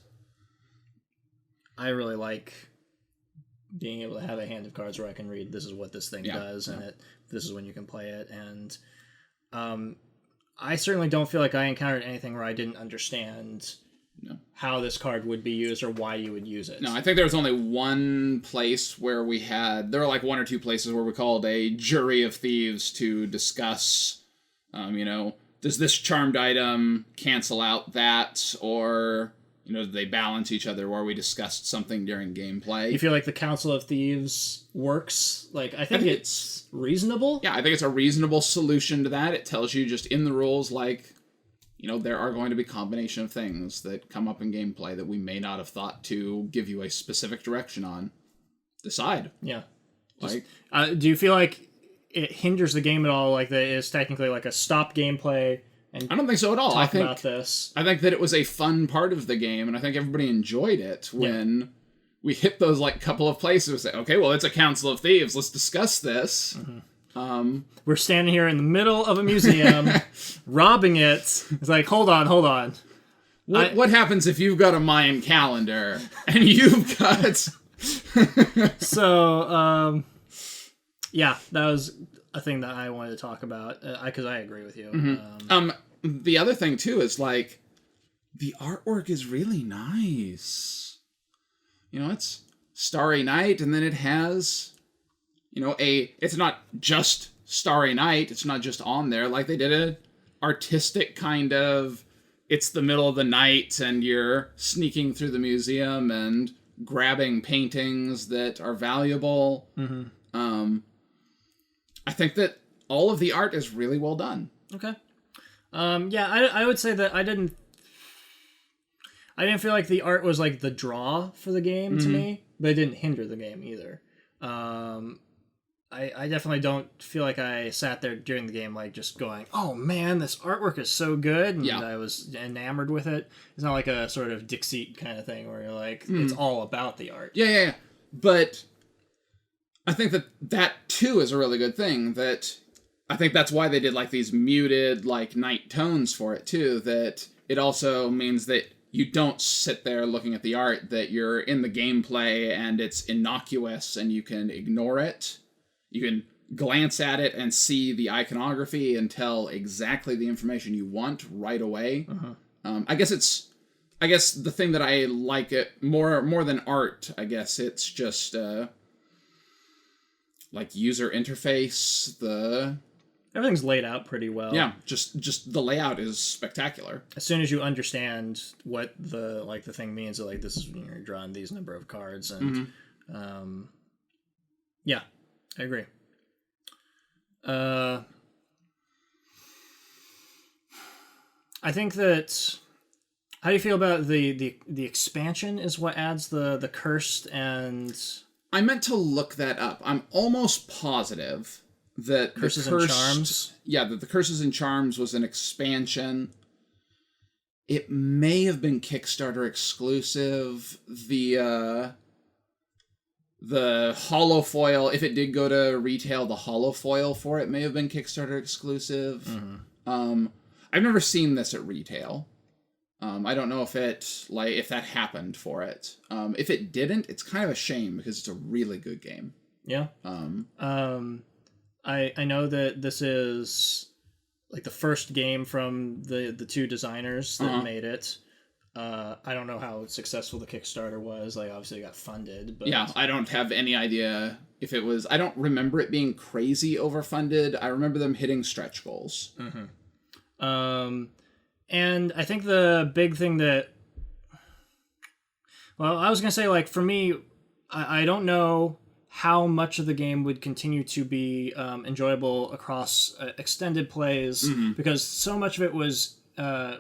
I really like being able to have a hand of cards where I can read this is what this thing does, and this is when you can play it. And I certainly don't feel like I encountered anything where I didn't understand how this card would be used or why you would use it. No, I think there was only one place where there were like one or two places where we called a jury of thieves to discuss, does this charmed item cancel out that, or... do they balance each other, where we discussed something during gameplay. You feel like the Council of Thieves works? Like, I think it's reasonable. Yeah, I think it's a reasonable solution to that. It tells you just in the rules, like, there are going to be combination of things that come up in gameplay that we may not have thought to give you a specific direction on. Decide. Yeah. Like, do you feel like it hinders the game at all? Like, that is technically like a stop gameplay? And I don't think so at all. I think about this. I think that it was a fun part of the game, and I think everybody enjoyed it when we hit those like couple of places. We say, okay, well, it's a Council of Thieves. Let's discuss this. We're standing here in the middle of a museum, robbing it. It's like, hold on. What happens if you've got a Mayan calendar and you've got? So, that was a thing that I wanted to talk about because I agree with you. The other thing too is like the artwork is really nice. It's Starry Night, and then it has it's not just Starry Night. It's not just on there. Like they did a artistic kind of. It's the middle of the night, and you're sneaking through the museum and grabbing paintings that are valuable. I think that all of the art is really well done. Okay. I would say that I didn't feel like the art was like the draw for the game to me, but it didn't hinder the game either. I definitely don't feel like I sat there during the game like just going, oh man, this artwork is so good, and I was enamored with it. It's not like a sort of Dixit kind of thing where you're like, it's all about the art. Yeah. But I think that too is a really good thing. That I think that's why they did like these muted like night tones for it too. That it also means that you don't sit there looking at the art, that you're in the gameplay and it's innocuous and you can ignore it. You can glance at it and see the iconography and tell exactly the information you want right away. I guess I guess the thing that I like it more than art, I guess it's just like user interface. Everything's laid out pretty well. Yeah, just the layout is spectacular. As soon as you understand what the thing means, like this is when you're drawing these number of cards, and yeah, I agree. I think that. How do you feel about the expansion? Is what adds the cursed and. I meant to look that up. I'm almost positive that Curses and Charms. Yeah, that the Curses and Charms was an expansion. It may have been Kickstarter exclusive. The holofoil, if it did go to retail, the holofoil for it may have been Kickstarter exclusive. I've never seen this at retail. I don't know if that happened for it. If it didn't, it's kind of a shame because it's a really good game. Yeah. I know that this is like the first game from the two designers that made it. I don't know how successful the Kickstarter was. Like, obviously it got funded, but yeah, I don't have any idea if it was. I don't remember it being crazy overfunded. I remember them hitting stretch goals. And I think the big thing that, well, I was gonna say, like, for me, I don't know how much of the game would continue to be enjoyable across extended plays, because so much of it was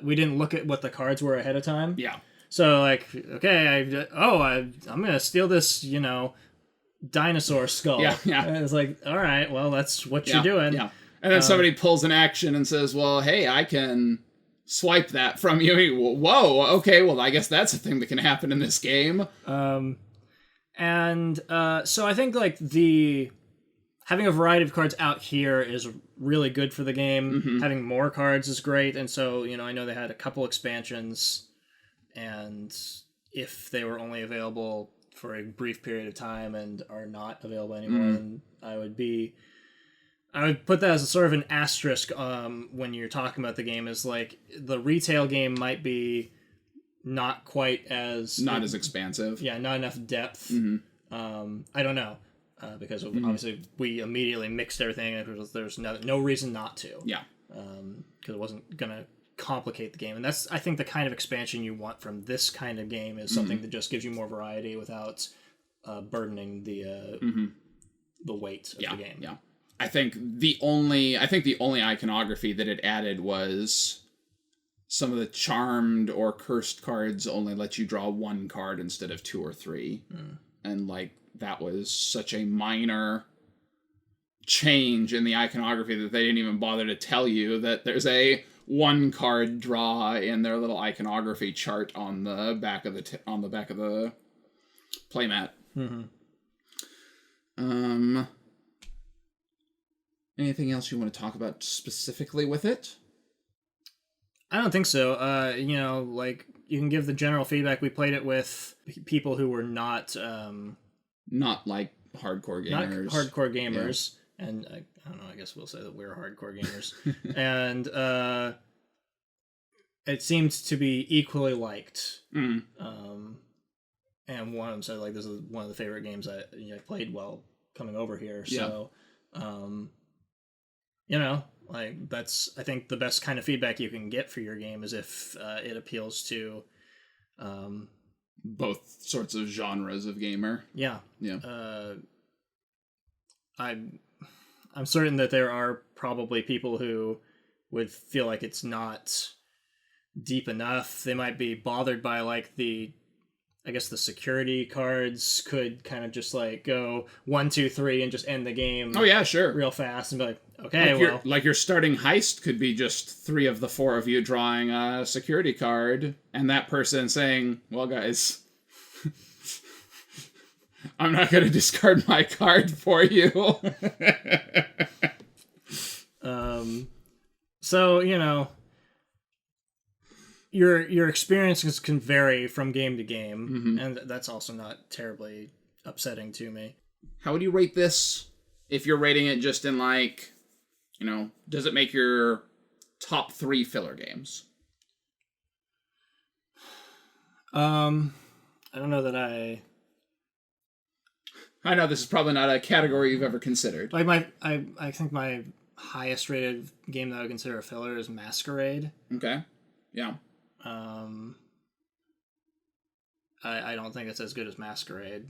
we didn't look at what the cards were ahead of time. Yeah. So, like, okay, I'm gonna steal this, dinosaur skull. Yeah. And it's like, all right, well, that's what you're doing. Yeah. And then somebody pulls an action and says, well, hey, I can swipe that from you. Whoa, okay, well, I guess that's a thing that can happen in this game. So I think, like, having a variety of cards out here is really good for the game. Having more cards is great, and so, I know they had a couple expansions, and if they were only available for a brief period of time and are not available anymore, then I would put that as a sort of an asterisk when you're talking about the game, is like the retail game might be not quite as... Not as expansive. Yeah, not enough depth. I don't know, because obviously we immediately mixed everything and there's no reason not to. Yeah. Because it wasn't going to complicate the game. And that's, I think, the kind of expansion you want from this kind of game is something that just gives you more variety without burdening the weight of the game. Yeah. I think the only iconography that it added was some of the charmed or cursed cards only let you draw one card instead of two or three. And like that was such a minor change in the iconography that they didn't even bother to tell you that there's a one card draw in their little iconography chart on the back of the playmat. Anything else you want to talk about specifically with it? I don't think so. Like, you can give the general feedback. We played it with people who were not like hardcore gamers. And I don't know, I guess we'll say that we're hardcore gamers. And it seemed to be equally liked. And one of them said, like, this is one of the favorite games I played while coming over here. So, like, that's, I think, the best kind of feedback you can get for your game is if it appeals to both sorts of genres of gamer. Yeah. Yeah. I'm certain that there are probably people who would feel like it's not deep enough. They might be bothered by, like, the security cards could kind of just, like, go 1, 2, 3 and just end the game. Oh yeah, sure. Real fast and be like, okay, like your starting heist could be just 3 of the 4 of you drawing a security card, and that person saying, "Well, guys, I'm not going to discard my card for you." So, your experiences can vary from game to game, and that's also not terribly upsetting to me. How would you rate this if you're rating it just in, like, does it make your top 3 filler games? I don't know that I know this is probably not a category you've ever considered. like I think my highest rated game that I would consider a filler is Masquerade. Okay. Yeah. I don't think it's as good as Masquerade.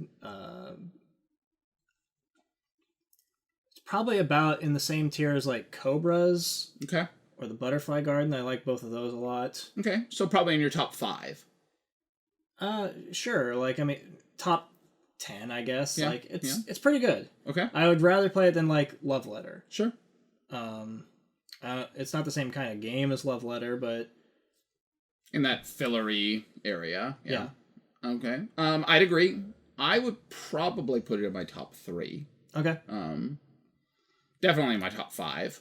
It's probably about in the same tier as like Cobras Okay. or the Butterfly Garden. I like both of those a lot. Okay. So probably in your top 5. Sure. Like, I mean, top 10, I guess. Yeah, Like, it's pretty good. Okay. I would rather play it than like Love Letter. Sure. It's not the same kind of game as Love Letter, but In that fillery area. yeah. Okay. I'd agree. I would probably put it in my top 3. Okay. Definitely in my top 5.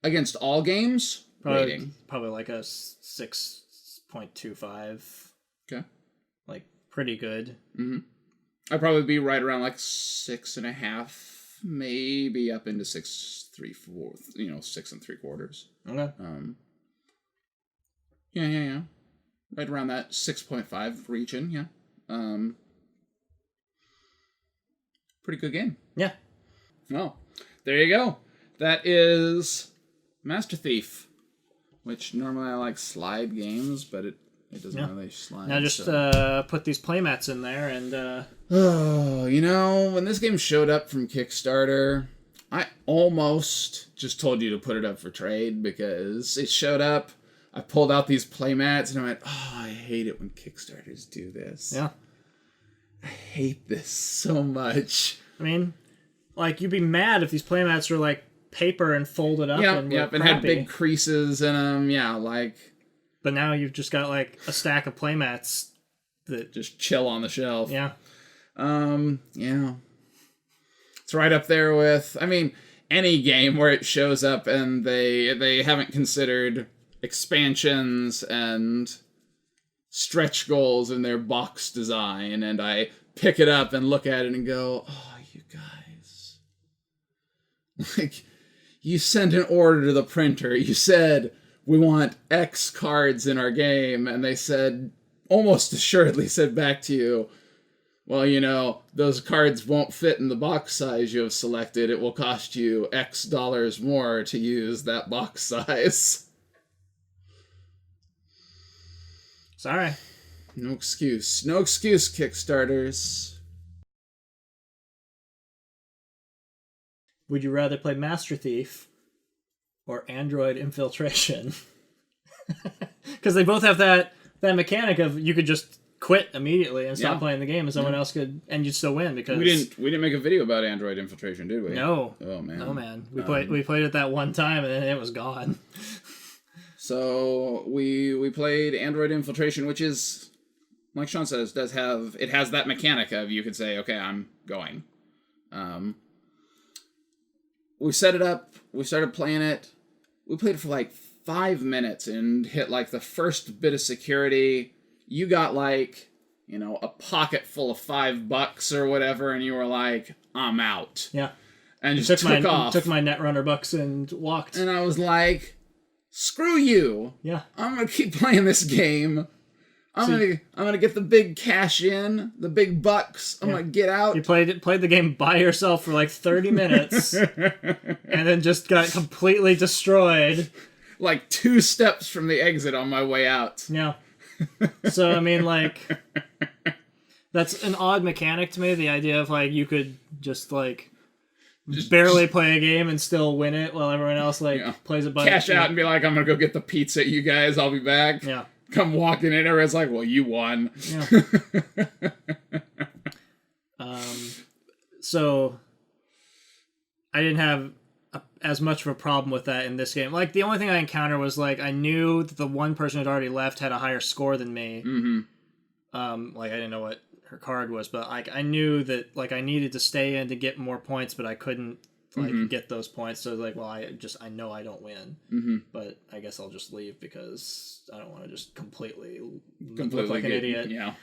Against all games, rating. Probably like a 6.25. Okay. Like, pretty good. I'd probably be right around like 6.5, maybe up into 6 3/4, 6 3/4. Okay. Yeah. Right around that 6.5 region, yeah. Pretty good game. Yeah. Well, there you go. That is Master Thief, which normally I like slide games, but it doesn't really slide. Now just put these playmats in there and... when this game showed up from Kickstarter, I almost just told you to put it up for trade because it showed up. I pulled out these playmats and I went, oh, I hate it when Kickstarters do this. Yeah. I hate this so much. I mean, like, you'd be mad if these playmats were, like, paper and folded up and and had big creases in them. Yeah, like... But now you've just got, like, a stack of playmats that... Just chill on the shelf. Yeah. Yeah. It's right up there with, any game where it shows up and they haven't considered expansions and stretch goals in their box design, and I pick it up and look at it and go, oh, you guys. Like, you sent an order to the printer. You said, we want X cards in our game, and they said, almost assuredly said back to you, well, those cards won't fit in the box size you have selected. It will cost you X dollars more to use that box size. Sorry. No excuse. No excuse, Kickstarters. Would you rather play Master Thief or Android Infiltration? Because they both have that mechanic of you could just quit immediately and stop playing the game, and someone else could, and you'd still win because we didn't make a video about Android Infiltration, did we? No. Oh man. No man. We played it that one time and then it was gone. So we played Android Infiltration, which is, like Sean says, it has that mechanic of you could say, okay, I'm going. We set it up. We started playing it. We played it for like 5 minutes and hit like the first bit of security. You got like, a pocket full of $5 or whatever, and you were like, I'm out. Yeah. And just took off. Took my Netrunner bucks and walked. And I was like, screw you. Yeah. I'm gonna keep playing this game. I'm gonna get the big cash in, the big bucks. I'm gonna get out. You played the game by yourself for like 30 minutes, and then just got completely destroyed. Like 2 steps from the exit on my way out. Yeah. So like, that's an odd mechanic to me. The idea of like you could just barely play a game and still win it while everyone else plays it by cash out and be like, I'm gonna go get the pizza, you guys. I'll be back. Yeah. Come walking in, everyone's like, well, you won. Yeah. So I didn't have as much of a problem with that in this game. Like, the only thing I encountered was I knew that the one person who'd already left had a higher score than me. Mm-hmm. I didn't know what her card was, but I knew that I needed to stay in to get more points, but I couldn't get those points. So I know I don't win. Mm-hmm. But I guess I'll just leave because I don't want to just completely look like an idiot. Yeah.